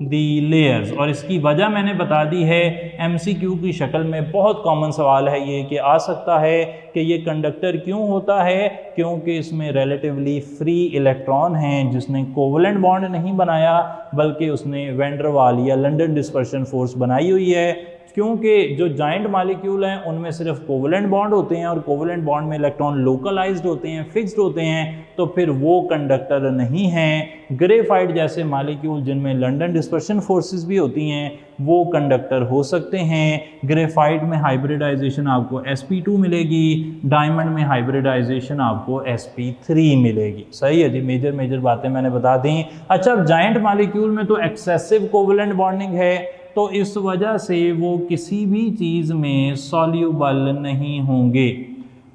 the layers. और इसकी वजह मैंने बता दी है, एमसीक्यू की शक्ल में बहुत कॉमन सवाल है ये कि आ सकता है कि ये कंडक्टर क्यों होता है, क्योंकि इसमें रिलेटिवली फ्री इलेक्ट्रॉन हैं जिसने कोवलेंट बॉन्ड नहीं बनाया बल्कि उसने वैन डर वाल या लंदन डिस्पर्शन फोर्स बनाई हुई है। क्योंकि जो जाइंट मॉलिक्यूल हैं उनमें सिर्फ कोवलेंट बॉन्ड होते हैं और कोवलेंट बॉन्ड में इलेक्ट्रॉन लोकलाइज्ड होते हैं, फिक्स्ड होते हैं, तो फिर वो कंडक्टर नहीं हैं। ग्रेफाइट जैसे मॉलिक्यूल जिनमें लंदन डिस्पर्शन फोर्सेस भी होती हैं वो कंडक्टर हो सकते हैं। ग्रेफाइट में हाइब्रिडाइजेशन आपको sp2 मिलेगी, डायमंड में हाइब्रिडाइजेशन आपको sp3 मिलेगी। सही है जी, मेजर बातें मैंने बता दी। अच्छा, अब जाइंट मॉलिक्यूल में तो एक्सेसिव कोवलेंट बॉन्डिंग है, तो इस वजह से वो किसी भी चीज़ में सॉल्यूबल नहीं होंगे,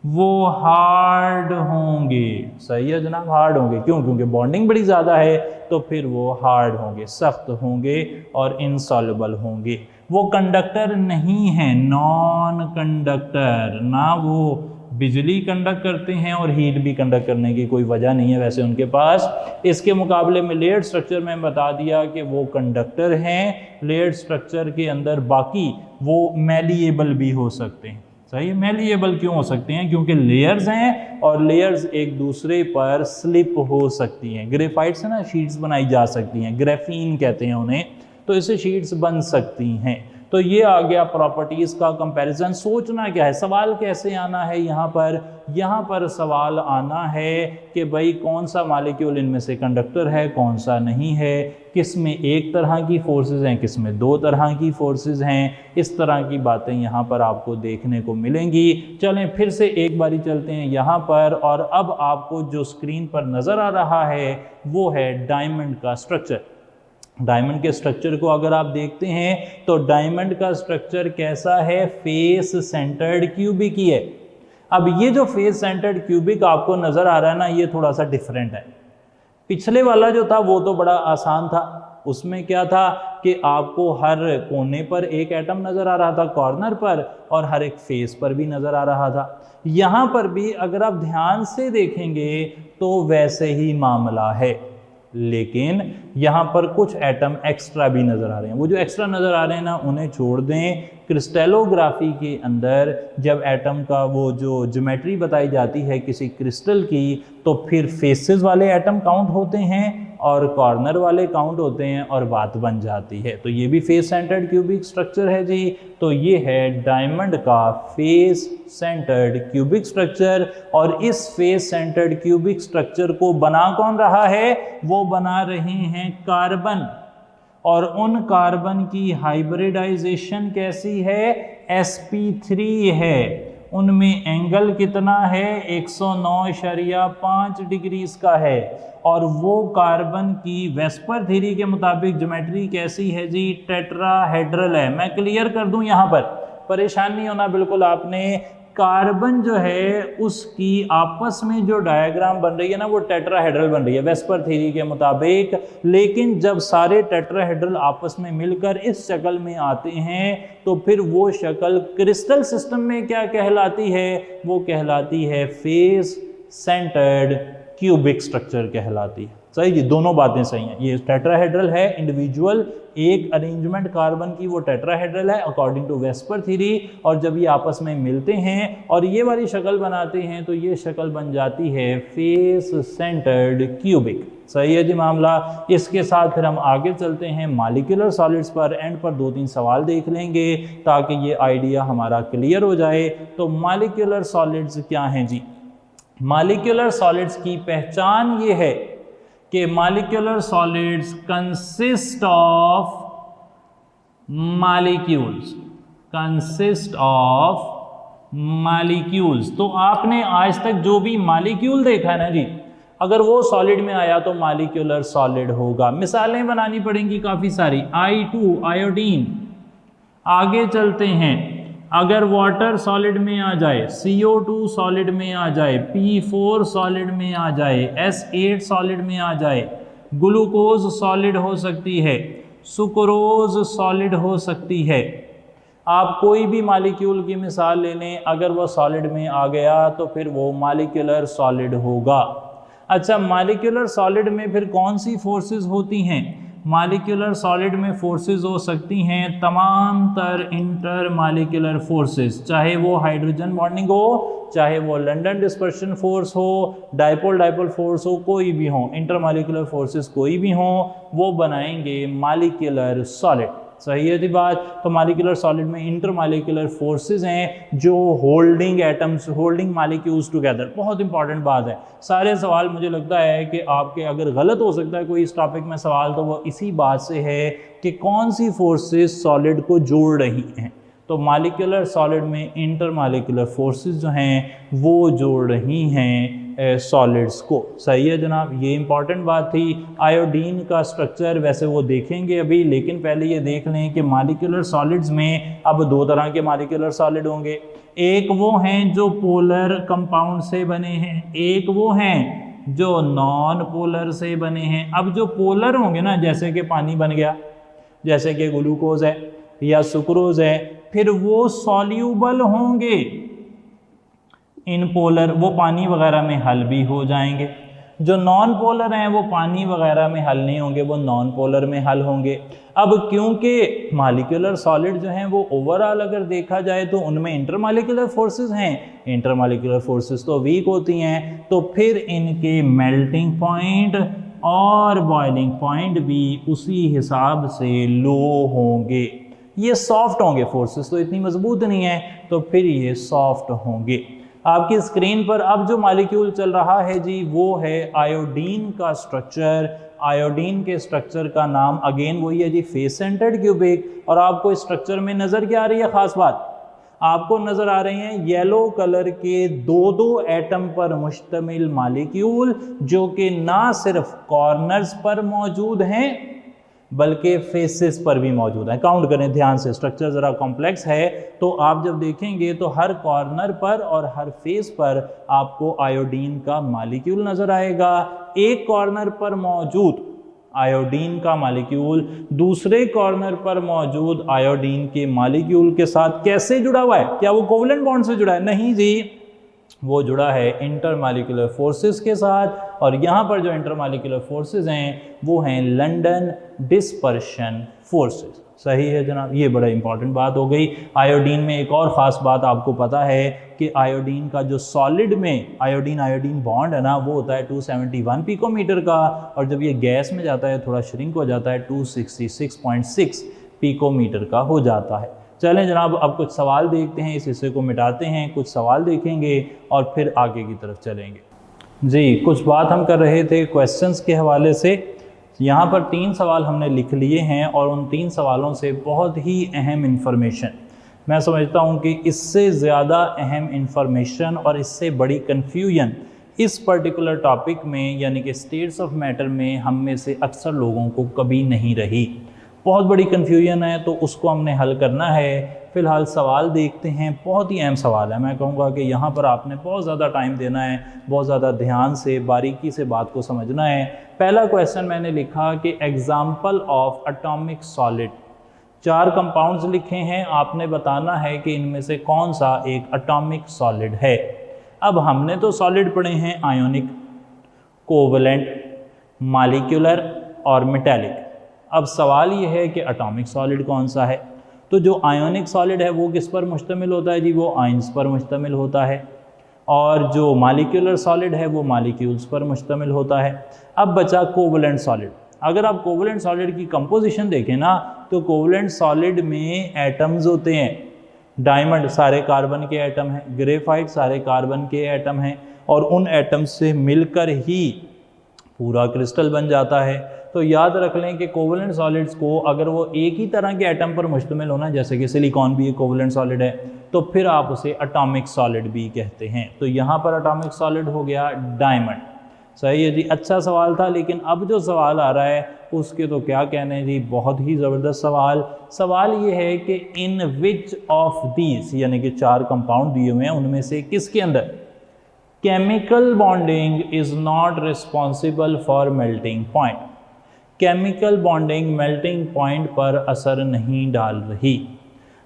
वो हार्ड होंगे। सही है जनाब, हार्ड होंगे। क्यों? क्योंकि बॉन्डिंग बड़ी ज़्यादा है, तो फिर वो हार्ड होंगे, सख्त होंगे और इनसॉल्युबल होंगे। वो कंडक्टर नहीं है, नॉन कंडक्टर। ना वो बिजली कंडक्ट करते हैं और हीट भी कंडक्ट करने की कोई वजह नहीं है वैसे उनके पास। इसके मुकाबले में लेयर्ड स्ट्रक्चर में बता दिया कि वो कंडक्टर हैं। लेयर्ड स्ट्रक्चर के अंदर बाकी वो मैलिएबल भी हो सकते हैं। सही है, मैलिएबल क्यों हो सकते हैं? क्योंकि लेयर्स हैं और लेयर्स एक दूसरे पर स्लिप हो सकती हैं। ग्रेफाइट से ना शीट्स बनाई जा सकती हैं, ग्रेफीन कहते हैं उन्हें, तो इससे शीट्स बन सकती हैं। तो ये आ गया प्रॉपर्टीज़ का कंपैरिजन। सोचना क्या है, सवाल कैसे आना है यहाँ पर सवाल आना है कि भाई कौन सा मॉलिक्यूल इनमें से कंडक्टर है, कौन सा नहीं है, किस में एक तरह की फोर्सेस हैं, किस में दो तरह की फोर्सेस हैं। इस तरह की बातें यहाँ पर आपको देखने को मिलेंगी। चलें फिर से एक बारी चलते हैं यहाँ पर, और अब आपको जो स्क्रीन पर नज़र आ रहा है वो है डायमंड का स्ट्रक्चर। डायमंड के स्ट्रक्चर को अगर आप देखते हैं तो डायमंड का स्ट्रक्चर कैसा है? फेस सेंटर्ड क्यूबिक ही है। अब ये जो फेस सेंटर्ड क्यूबिक आपको नज़र आ रहा है ना, ये थोड़ा सा डिफरेंट है। पिछले वाला जो था वो तो बड़ा आसान था, उसमें क्या था कि आपको हर कोने पर एक एटम नज़र आ रहा था, कॉर्नर पर, और हर एक फेस पर भी नज़र आ रहा था। यहाँ पर भी अगर आप ध्यान से देखेंगे तो वैसे ही मामला है, लेकिन यहाँ पर कुछ एटम एक्स्ट्रा भी नज़र आ रहे हैं। वो जो एक्स्ट्रा नज़र आ रहे हैं ना, उन्हें छोड़ दें। क्रिस्टलोग्राफी के अंदर जब एटम का वो जो ज्योमेट्री बताई जाती है किसी क्रिस्टल की, तो फिर फेसेस वाले एटम काउंट होते हैं और कॉर्नर वाले काउंट होते हैं और बात बन जाती है। तो ये भी फेस सेंटर्ड क्यूबिक स्ट्रक्चर है जी। तो ये है डायमंड का फेस सेंटर्ड क्यूबिक स्ट्रक्चर। और इस फेस सेंटर्ड क्यूबिक स्ट्रक्चर को बना कौन रहा है? वो बना रहे हैं कार्बन। और उन कार्बन की हाइब्रिडाइजेशन कैसी है? sp3 है। उनमें एंगल कितना है? 109.5 डिग्रीज का है। और वो कार्बन की वेस्पर थ्योरी के मुताबिक ज्योमेट्री कैसी है जी? टेट्राहेड्रल है। मैं क्लियर कर दूं यहाँ पर, परेशान नहीं होना बिल्कुल आपने। कार्बन जो है उसकी आपस में जो डायग्राम बन रही है ना, वो टेट्राहेड्रल बन रही है वेस्पर थ्योरी के मुताबिक। लेकिन जब सारे टेट्राहेड्रल आपस में मिलकर इस शक्ल में आते हैं तो फिर वो शक्ल क्रिस्टल सिस्टम में क्या कहलाती है? वो कहलाती है फेस सेंटर्ड क्यूबिक स्ट्रक्चर कहलाती है। सही जी, दोनों बातें सही हैं। ये टेट्राहेड्रल है, इंडिविजुअल एक अरेंजमेंट कार्बन की वो टेट्राहेड्रल है अकॉर्डिंग टू वेस्पर थ्योरी। और जब ये आपस में मिलते हैं और ये वाली शक्ल बनाते हैं तो ये शक्ल बन जाती है फेस सेंटर्ड क्यूबिक। सही है जी मामला। इसके साथ फिर हम आगे चलते हैं मॉलिक्यूलर सॉलिड्स पर। एंड पर 2-3 सवाल देख लेंगे ताकि ये आइडिया हमारा क्लियर हो जाए। तो मॉलिक्यूलर सॉलिड्स क्या हैं जी? मॉलिक्यूलर सॉलिड्स की पहचान ये है कि molecular solids consist of molecules. तो आपने आज तक जो भी मॉलिक्यूल देखा है ना जी, अगर वो सॉलिड में आया तो मॉलिक्यूलर सॉलिड होगा। मिसालें बनानी पड़ेंगी काफ़ी सारी। I2 iodine. आगे चलते हैं, अगर वाटर सॉलिड में आ जाए, CO2 सॉलिड में आ जाए, P4 सॉलिड में आ जाए, S8 सॉलिड में आ जाए, ग्लूकोज सॉलिड हो सकती है, सुक्रोज सॉलिड हो सकती है। आप कोई भी मॉलिक्यूल की मिसाल ले लें, अगर वो सॉलिड में आ गया तो फिर वो मॉलिक्यूलर सॉलिड होगा। अच्छा, मॉलिक्यूलर सॉलिड में फिर कौन सी फोर्सेस होती हैं? मॉलिक्यूलर सॉलिड में फोर्सेस हो सकती हैं तमाम तर इंटर मॉलिक्यूलर फोर्सेस, चाहे वो हाइड्रोजन बॉन्डिंग हो, चाहे वो लंदन डिस्पर्शन फोर्स हो, डाइपोल डाइपोल फोर्स हो, कोई भी हो, इंटर मॉलिक्यूलर फोर्सेस कोई भी हो, वो बनाएंगे मॉलिक्यूलर सॉलिड। सही है जी बात। तो मॉलिक्यूलर सॉलिड में इंटर मॉलिक्यूलर फोर्सेस हैं जो holding atoms, holding molecules together. बहुत इंपॉर्टेंट बात है। सारे सवाल मुझे लगता है कि आपके अगर गलत हो सकता है कोई इस टॉपिक में सवाल, तो वो इसी बात से है कि कौन सी फोर्सेस सॉलिड को जोड़ रही हैं। तो मॉलिक्यूलर सॉलिड में इंटर मॉलिक्यूलर फोर्सेस जो हैं वो जोड़ रही हैं सॉलिड्स को। सही है जनाब, ये इंपॉर्टेंट बात थी। आयोडीन का स्ट्रक्चर वैसे वो देखेंगे अभी, लेकिन पहले ये देख लें कि मॉलिक्यूलर सॉलिड्स में अब दो तरह के मॉलिक्यूलर सॉलिड होंगे। एक वो हैं जो पोलर कंपाउंड से बने हैं, एक वो हैं जो नॉन पोलर से बने हैं। अब जो पोलर होंगे ना, जैसे कि पानी बन गया, जैसे कि ग्लूकोज है या सुक्रोज है, फिर वो सॉल्यूबल होंगे इन पोलर, वो पानी वगैरह में हल भी हो जाएंगे। जो नॉन पोलर हैं वो पानी वगैरह में हल नहीं होंगे, वो नॉन पोलर में हल होंगे। अब क्योंकि मॉलिक्यूलर सॉलिड जो हैं वो ओवरऑल अगर देखा जाए तो उनमें इंटरमॉलिक्यूलर फोर्सेस हैं, इंटरमॉलिक्यूलर फोर्सेस तो वीक होती हैं, तो फिर इनके मेल्टिंग पॉइंट और बॉइलिंग पॉइंट भी उसी हिसाब से लो होंगे। ये सॉफ्ट होंगे, फोर्सेस तो इतनी मजबूत नहीं है, तो फिर ये सॉफ्ट होंगे। आपकी स्क्रीन पर अब जो मॉलिक्यूल चल रहा है जी वो है आयोडीन का स्ट्रक्चर। आयोडीन के स्ट्रक्चर का नाम अगेन वही है जी, फेस सेंटर्ड क्यूबिक। और आपको स्ट्रक्चर में नज़र क्या आ रही है? खास बात आपको नज़र आ रहे हैं येलो कलर के दो दो एटम पर मुश्तमिल मॉलिक्यूल, जो कि ना सिर्फ कॉर्नर्स पर मौजूद हैं बल्कि फेसेस पर भी मौजूद है। काउंट करें ध्यान से, स्ट्रक्चर ज़रा कॉम्प्लेक्स है, तो आप जब देखेंगे तो हर कॉर्नर पर और हर फेस पर आपको आयोडीन का मॉलिक्यूल नज़र आएगा। एक कॉर्नर पर मौजूद आयोडीन का मॉलिक्यूल दूसरे कॉर्नर पर मौजूद आयोडीन के मॉलिक्यूल के साथ कैसे जुड़ा हुआ है? क्या वो कोवलेंट बॉन्ड से जुड़ा है? नहीं जी, वो जुड़ा है इंटरमॉलिक्यूलर फोर्सेस के साथ। और यहाँ पर जो इंटरमॉलिक्यूलर फोर्सेस हैं वो हैं लंदन डिस्पर्शन फोर्सेस। सही है जनाब, ये बड़ा इंपॉर्टेंट बात हो गई। आयोडीन में एक और ख़ास बात आपको पता है कि आयोडीन का जो सॉलिड में आयोडीन आयोडीन बॉन्ड है ना, वो होता है 271 पिकोमीटर का, और जब ये गैस में जाता है थोड़ा श्रिंक हो जाता है, 266.6 पिकोमीटर का हो जाता है। चलें जनाब, अब कुछ सवाल देखते हैं, इस हिस्से को मिटाते हैं, कुछ सवाल देखेंगे और फिर आगे की तरफ चलेंगे। जी, कुछ बात हम कर रहे थे क्वेश्चंस के हवाले से। यहाँ पर 3 सवाल हमने लिख लिए हैं और उन 3 सवालों से बहुत ही अहम इंफॉर्मेशन, मैं समझता हूँ कि इससे ज़्यादा अहम इंफॉर्मेशन और इससे बड़ी कन्फ्यूजन इस पर्टिकुलर टॉपिक में यानी कि स्टेट्स ऑफ मैटर में हम में से अक्सर लोगों को कभी नहीं रही। बहुत बड़ी कन्फ्यूजन है, तो उसको हमने हल करना है। फ़िलहाल सवाल देखते हैं, बहुत ही अहम सवाल है। मैं कहूँगा कि यहाँ पर आपने बहुत ज़्यादा टाइम देना है, बहुत ज़्यादा ध्यान से बारीकी से बात को समझना है। पहला क्वेश्चन मैंने लिखा कि example of atomic solid. 4 compounds लिखे हैं, आपने बताना है कि इनमें से कौन सा एक एटॉमिक सॉलिड है। अब हमने तो सॉलिड पढ़े हैं आयोनिक, कोवलेंट, मॉलिक्यूलर और मेटालिक। अब सवाल ये है कि एटॉमिक सॉलिड कौन सा है। तो जो आयोनिक सॉलिड है वो किस पर मुश्तमिल होता है जी? वो आयंस पर मुश्तमिल होता है। और जो मॉलिक्यूलर सॉलिड है वो मॉलिक्यूल्स पर मुश्तमिल होता है। अब बचा कोवलेंट सॉलिड। अगर आप कोवलेंट सॉलिड की कंपोजिशन देखें ना, तो कोवलेंट सॉलिड में एटम्स होते हैं। डायमंड सारे कार्बन के एटम हैं, ग्रेफाइट सारे कार्बन के एटम हैं, और उन एटम्स से मिलकर ही पूरा क्रिस्टल बन जाता है। तो याद रख लें कि कोवलेंट सॉलिड्स को अगर वो एक ही तरह के एटम पर मुश्तमिल होना, जैसे कि सिलिकॉन भी एक कोवलेंट सॉलिड है, तो फिर आप उसे एटॉमिक सॉलिड भी कहते हैं। तो यहाँ पर एटॉमिक सॉलिड हो गया डायमंड। सही है जी, अच्छा सवाल था। लेकिन अब जो सवाल आ रहा है उसके तो क्या कहने हैं जी, बहुत ही ज़बरदस्त सवाल। सवाल ये है कि इन विच ऑफ दीज, यानी कि 4 कंपाउंड दिए हुए हैं, उनमें से किसके अंदर chemical bonding is not responsible for melting point. Chemical bonding melting point पर असर नहीं डाल रही।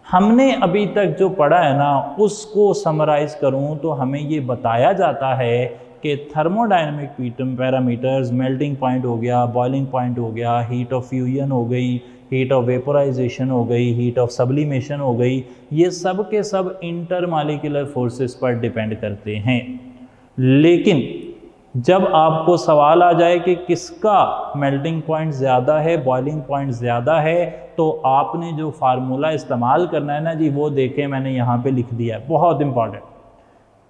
हमने अभी तक जो पढ़ा है ना, उसको समराइज़ करूं तो हमें ये बताया जाता है कि थर्मोडायनेमिक पैरामीटर्स, मेल्टिंग पॉइंट हो गया, बॉइलिंग पॉइंट हो गया, हीट ऑफ फ्यूजन हो गई, हीट ऑफ वेपोराइजेशन हो गई, हीट ऑफ सब्लिमेशन हो गई, ये सब के सब इंटरमॉलिक्यूलर फोर्सेस पर डिपेंड करते हैं। लेकिन जब आपको सवाल आ जाए कि किसका मेल्टिंग पॉइंट ज़्यादा है, बॉइलिंग पॉइंट ज़्यादा है, तो आपने जो फार्मूला इस्तेमाल करना है ना जी, वो देखें मैंने यहाँ पे लिख दिया है, बहुत इंपॉर्टेंट।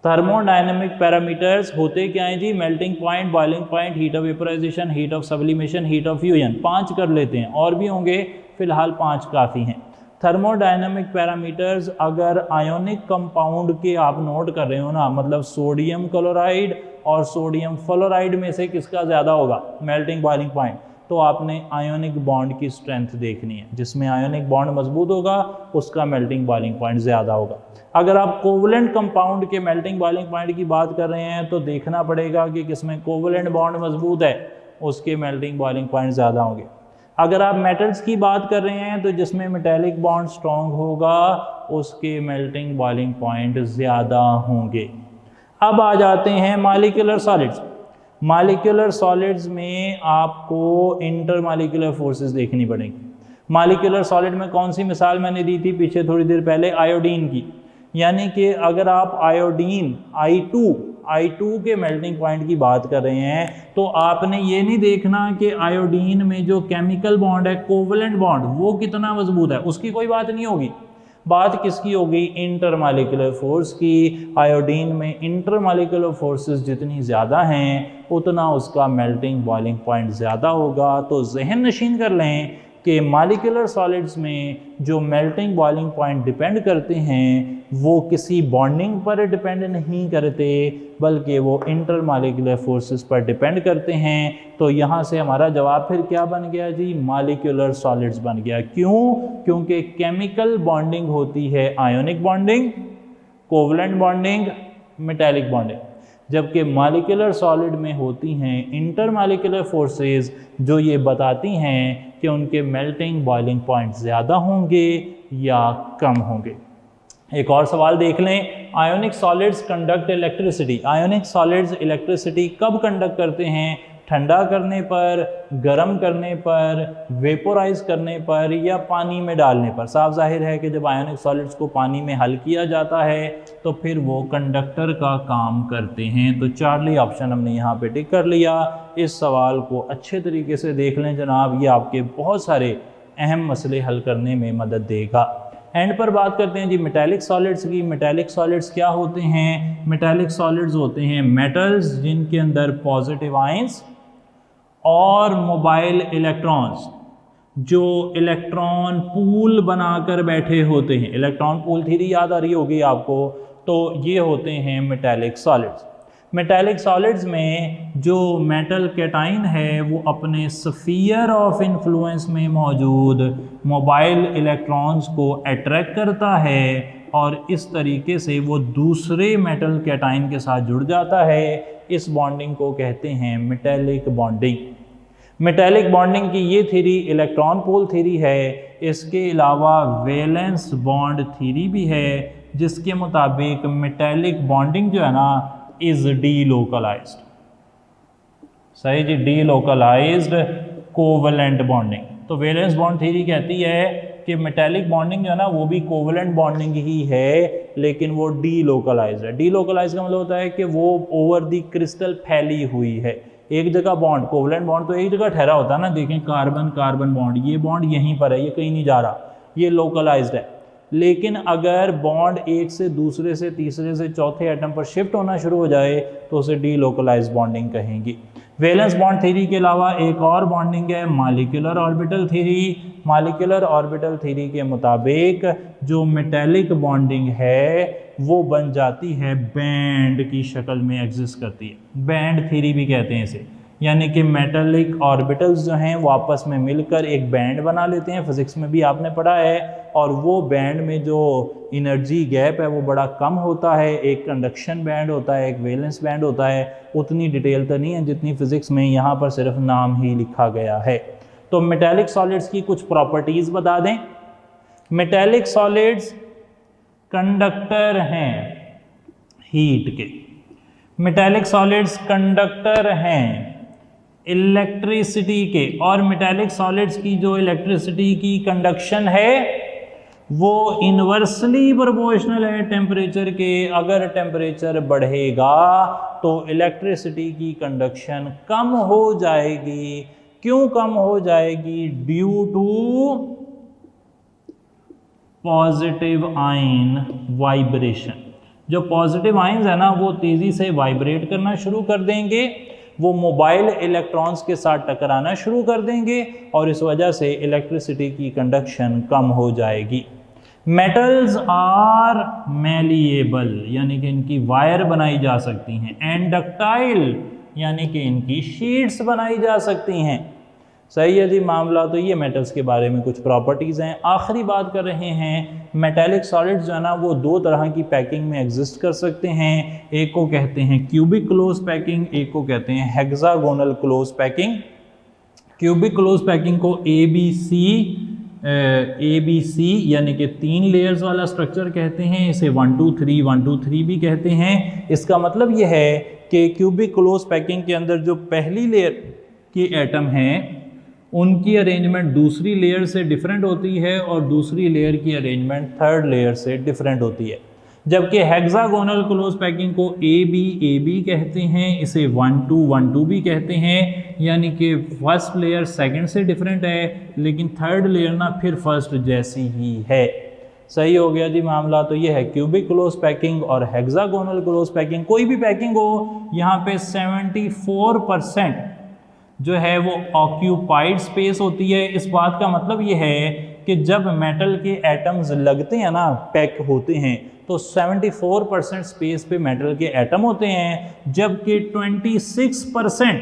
थर्मोडायनेमिक पैरामीटर्स होते क्या हैं जी? Melting point, boiling point, heat of vaporisation, heat of sublimation, heat of fusion. 5 कर लेते हैं, और भी होंगे, फिलहाल 5 काफ़ी हैं। थर्मोडायनेमिक पैरामीटर्स अगर आयोनिक कंपाउंड के आप नोट कर रहे हो ना, मतलब सोडियम क्लोराइड और सोडियम फ्लोराइड में से किसका ज़्यादा होगा मेल्टिंग बॉइलिंग पॉइंट, तो आपने आयोनिक बॉन्ड की स्ट्रेंथ देखनी है। जिसमें आयोनिक बॉन्ड मजबूत होगा उसका मेल्टिंग बॉइलिंग पॉइंट ज़्यादा होगा। अगर आप कोवलेंट कंपाउंड के मेल्टिंग बॉइलिंग पॉइंट की बात कर रहे हैं तो देखना पड़ेगा कि किसमें कोवलेंट बॉन्ड मजबूत है, उसके मेल्टिंग बॉइलिंग पॉइंट ज़्यादा होंगे। अगर आप मेटल्स की बात कर रहे हैं तो जिसमें मेटेलिक बॉन्ड स्ट्रॉन्ग होगा उसके मेल्टिंग बॉइलिंग पॉइंट ज़्यादा होंगे। अब आ जाते हैं मॉलिक्यूलर सॉलिड्स। मॉलिक्यूलर सॉलिड्स में आपको इंटरमॉलिक्यूलर फोर्सेस देखनी पड़ेंगी। मॉलिक्यूलर सॉलिड में कौन सी मिसाल मैंने दी थी पीछे थोड़ी देर पहले? आयोडीन की। यानी कि अगर आप आयोडीन I2 के मेल्टिंग पॉइंट की बात कर रहे हैं तो आपने ये नहीं देखना कि आयोडीन में जो केमिकल बॉन्ड है, कोवलेंट बॉन्ड, वो कितना मजबूत है, उसकी कोई बात नहीं होगी। बात किसकी होगी? इंटरमॉलिक्यूलर फोर्स की। आयोडीन में इंटरमॉलिक्यूलर फोर्सेस जितनी ज़्यादा हैं उतना उसका मेल्टिंग बॉइलिंग पॉइंट ज़्यादा होगा। तो जहन नशीन कर लें कि मॉलिक्यूलर सॉलिड्स में जो मेल्टिंग बॉइलिंग पॉइंट डिपेंड करते हैं वो किसी बॉन्डिंग पर डिपेंड नहीं करते, बल्कि वो इंटरमॉलिक्यूलर फोर्सेस पर डिपेंड करते हैं। तो यहाँ से हमारा जवाब फिर क्या बन गया जी? मॉलिक्यूलर सॉलिड्स बन गया। क्यों? क्योंकि केमिकल बॉन्डिंग होती है ionic bonding, covalent bonding, metallic bonding, जबकि मॉलिक्यूलर सॉलिड में होती हैं इंटरमॉलिक्यूलर फोर्सेस जो ये बताती हैं कि उनके मेल्टिंग बॉइलिंग पॉइंट ज़्यादा होंगे या कम होंगे। एक और सवाल देख लें। Ionic solids conduct electricity. Ionic solids electricity कब कंडक्ट करते हैं? ठंडा करने पर, गर्म करने पर, वेपोराइज करने पर या पानी में डालने पर। साफ जाहिर है कि जब आयोनिक सॉलिड्स को पानी में हल किया जाता है तो फिर वो कंडक्टर का काम करते हैं। तो चार्ली ऑप्शन हमने यहाँ पे टिक कर लिया। इस सवाल को अच्छे तरीके से देख लें जनाब, ये आपके बहुत सारे अहम मसले हल करने में मदद देगा। एंड पर बात करते हैं जी मेटेलिक सॉलिड्स की। मेटेलिक सॉलिड्स क्या होते हैं? मेटेलिक सॉलिड्स होते हैं मेटल्स जिनके अंदर पॉजिटिव आयंस और मोबाइल इलेक्ट्रॉन्स जो इलेक्ट्रॉन पूल बनाकर बैठे होते हैं। इलेक्ट्रॉन पूल थ्योरी याद आ रही होगी आपको, तो ये होते हैं मेटेलिक सॉलिड्स। मेटेलिक सॉलिड्स में जो मेटल कैटाइन है वो अपने स्फीयर ऑफ इन्फ्लुएंस में मौजूद मोबाइल इलेक्ट्रॉन्स को अट्रैक्ट करता है और इस तरीके से वो दूसरे मेटल कैटाइन के साथ जुड़ जाता है। इस बॉन्डिंग को कहते हैं मेटेलिक बॉन्डिंग। मेटेलिक बॉन्डिंग की ये थ्योरी इलेक्ट्रॉन पूल थ्योरी है। इसके अलावा वैलेंस बॉन्ड थ्योरी भी है जिसके मुताबिक मेटेलिक बॉन्डिंग जो है ना इज डीलोकलाइज्ड। सही जी, डीलोकलाइज्ड कोवलेंट बॉन्डिंग। तो वैलेंस बॉन्ड थ्योरी कहती है कि मेटेलिक बॉन्डिंग जो है ना वो भी कोवलेंट बॉन्डिंग ही है, लेकिन वो डीलोकलाइज्ड है। डीलोकलाइज्ड का मतलब होता है कि वो ओवर दी क्रिस्टल फैली हुई है। एक जगह बॉन्ड, कोवलेंट बॉन्ड तो एक जगह ठहरा होता है ना, देखें कार्बन कार्बन बॉन्ड, ये बॉन्ड यहीं पर है, ये कहीं नहीं जा रहा, ये लोकलाइज्ड है। लेकिन अगर बॉन्ड एक से दूसरे से तीसरे से चौथे एटम पर शिफ्ट होना शुरू हो जाए तो उसे डीलोकलाइज्ड बॉन्डिंग कहेंगी। वैलेंस बॉन्ड थ्योरी के अलावा एक और बॉन्डिंग है molecular orbital theory. Molecular orbital theory के मुताबिक जो मेटेलिक बॉन्डिंग है वो बन जाती है बैंड की शक्ल में एग्जिस्ट करती है। बैंड थ्योरी भी कहते हैं इसे, यानी कि मेटेलिक ऑर्बिटल्स जो हैं वो आपस में मिलकर एक बैंड बना लेते हैं। फिजिक्स में भी आपने पढ़ा है। और वो बैंड में जो एनर्जी गैप है वो बड़ा कम होता है। एक कंडक्शन बैंड होता है, एक वैलेंस बैंड होता है। उतनी डिटेल तो नहीं है जितनी फिजिक्स में, यहाँ पर सिर्फ नाम ही लिखा गया है। तो मेटेलिक सॉलिड्स की कुछ प्रॉपर्टीज़ बता दें। मेटेलिक सॉलिड्स कंडक्टर हैं हीट के। मेटालिक सॉलिड्स कंडक्टर हैं इलेक्ट्रिसिटी के, और मेटालिक सॉलिड्स की जो इलेक्ट्रिसिटी की कंडक्शन है वो इन्वर्सली प्रोपोर्शनल है टेम्परेचर के। अगर टेम्परेचर बढ़ेगा तो इलेक्ट्रिसिटी की कंडक्शन कम हो जाएगी। क्यों कम हो जाएगी? Due to positive ion vibration. जो पॉजिटिव आयन्स है ना वो तेजी से वाइब्रेट करना शुरू कर देंगे, वो मोबाइल इलेक्ट्रॉन्स के साथ टकराना शुरू कर देंगे और इस वजह से इलेक्ट्रिसिटी की कंडक्शन कम हो जाएगी। मेटल्स आर मैलिएबल यानी कि इनकी वायर बनाई जा सकती हैं, एंड डक्टाइल यानी कि इनकी शीट्स बनाई जा सकती हैं। सही है जी मामला। तो ये मेटल्स के बारे में कुछ प्रॉपर्टीज़ हैं। आखिरी बात कर रहे हैं, मेटालिक सॉलिड्स जो है ना वो दो तरह की पैकिंग में एग्जिस्ट कर सकते हैं। एक को कहते हैं क्यूबिक क्लोज पैकिंग, एक को कहते हैं hexagonal close packing. Cubic close packing को ABC यानी कि 3 लेयर्स वाला स्ट्रक्चर कहते हैं। इसे 1 2 3 1 2 3 भी कहते हैं। इसका मतलब यह है कि क्यूबिक क्लोज पैकिंग के अंदर जो पहली लेयर के एटम हैं उनकी अरेंजमेंट दूसरी लेयर से डिफरेंट होती है और दूसरी लेयर की अरेंजमेंट थर्ड लेयर से डिफरेंट होती है। जबकि हेक्सागोनल क्लोज पैकिंग को AB कहते हैं। इसे 1 2 1 2 भी कहते हैं, यानी कि फर्स्ट लेयर सेकंड से डिफरेंट है लेकिन थर्ड लेयर ना फिर फर्स्ट जैसी ही है। सही हो गया जी मामला। तो ये है क्यूबिक क्लोज पैकिंग और हेक्सागोनल क्लोज पैकिंग। कोई भी पैकिंग हो यहाँ पे 74% जो है वो ऑक्यूपाइड स्पेस होती है। इस बात का मतलब ये है कि जब मेटल के एटम्स लगते हैं ना, पैक होते हैं, तो 74% स्पेस पे मेटल के एटम होते हैं, जबकि 26%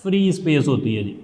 फ्री स्पेस होती है जी।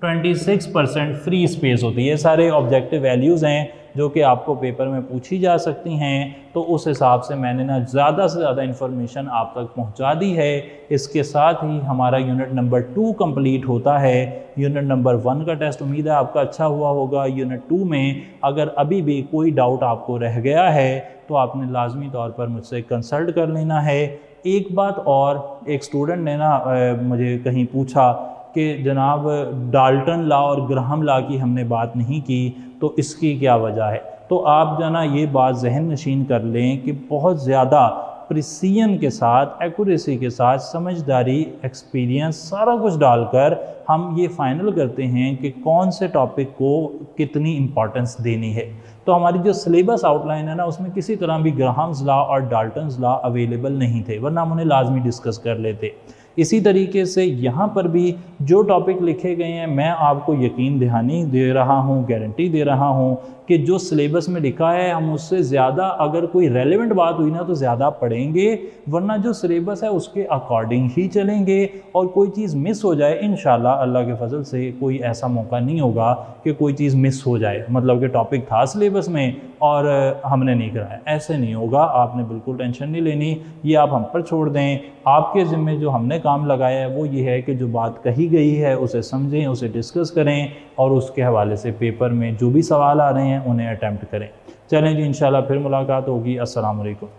26% फ्री स्पेस होती है। सारे ऑब्जेक्टिव वैल्यूज़ हैं जो कि आपको पेपर में पूछी जा सकती हैं। तो उस हिसाब से मैंने ना ज़्यादा से ज़्यादा इन्फॉर्मेशन आप तक पहुंचा दी है। इसके साथ ही हमारा यूनिट नंबर 2 कंप्लीट होता है। यूनिट नंबर 1 का टेस्ट उम्मीद है आपका अच्छा हुआ होगा। यूनिट 2 में अगर अभी भी कोई डाउट आपको रह गया है तो आपने लाजमी तौर पर मुझसे कंसल्ट कर लेना है। एक बात और, एक स्टूडेंट ने ना मुझे कहीं पूछा कि जनाब डाल्टन लॉ और ग्राहम लॉ की हमने बात नहीं की, तो इसकी क्या वजह है। तो आप जो ना ये बात जहन नशीन कर लें कि बहुत ज़्यादा प्रिसीजन के साथ, एक्यूरेसी के साथ, समझदारी, एक्सपीरियंस सारा कुछ डालकर हम ये फाइनल करते हैं कि कौन से टॉपिक को कितनी इम्पोर्टेंस देनी है। तो हमारी जो सिलेबस आउटलाइन है ना उसमें किसी तरह भी ग्राहम्स लॉ और डाल्टन्स लॉ अवेलेबल नहीं थे, वरना हम उन्हें लाजमी डिस्कस कर लेते। इसी तरीके से यहाँ पर भी जो टॉपिक लिखे गए हैं मैं आपको यकीन दहानी दे रहा हूँ, गारंटी दे रहा हूँ कि जो सिलेबस में लिखा है हम उससे ज़्यादा, अगर कोई रेलेवेंट बात हुई ना तो ज़्यादा पढ़ेंगे, वरना जो सिलेबस है उसके अकॉर्डिंग ही चलेंगे। और कोई चीज़ मिस हो जाए, इंशाल्लाह अल्लाह के फजल से कोई ऐसा मौका नहीं होगा कि कोई चीज़ मिस हो जाए, मतलब कि टॉपिक था सिलेबस में और हमने नहीं कराया, ऐसे नहीं होगा। आपने बिल्कुल टेंशन नहीं लेनी, ये आप हम पर छोड़ दें। आपके ज़िम्मे जो हमने काम लगाया है वो ये है कि जो बात कही गई है उसे समझें, उसे डिस्कस करें और उसके हवाले से पेपर में जो भी सवाल आ रहे हैं उन्हें अटैम्प्ट करें। चलें जी, इंशाल्लाह फिर मुलाकात होगी। अस्सलाम वालेकुम।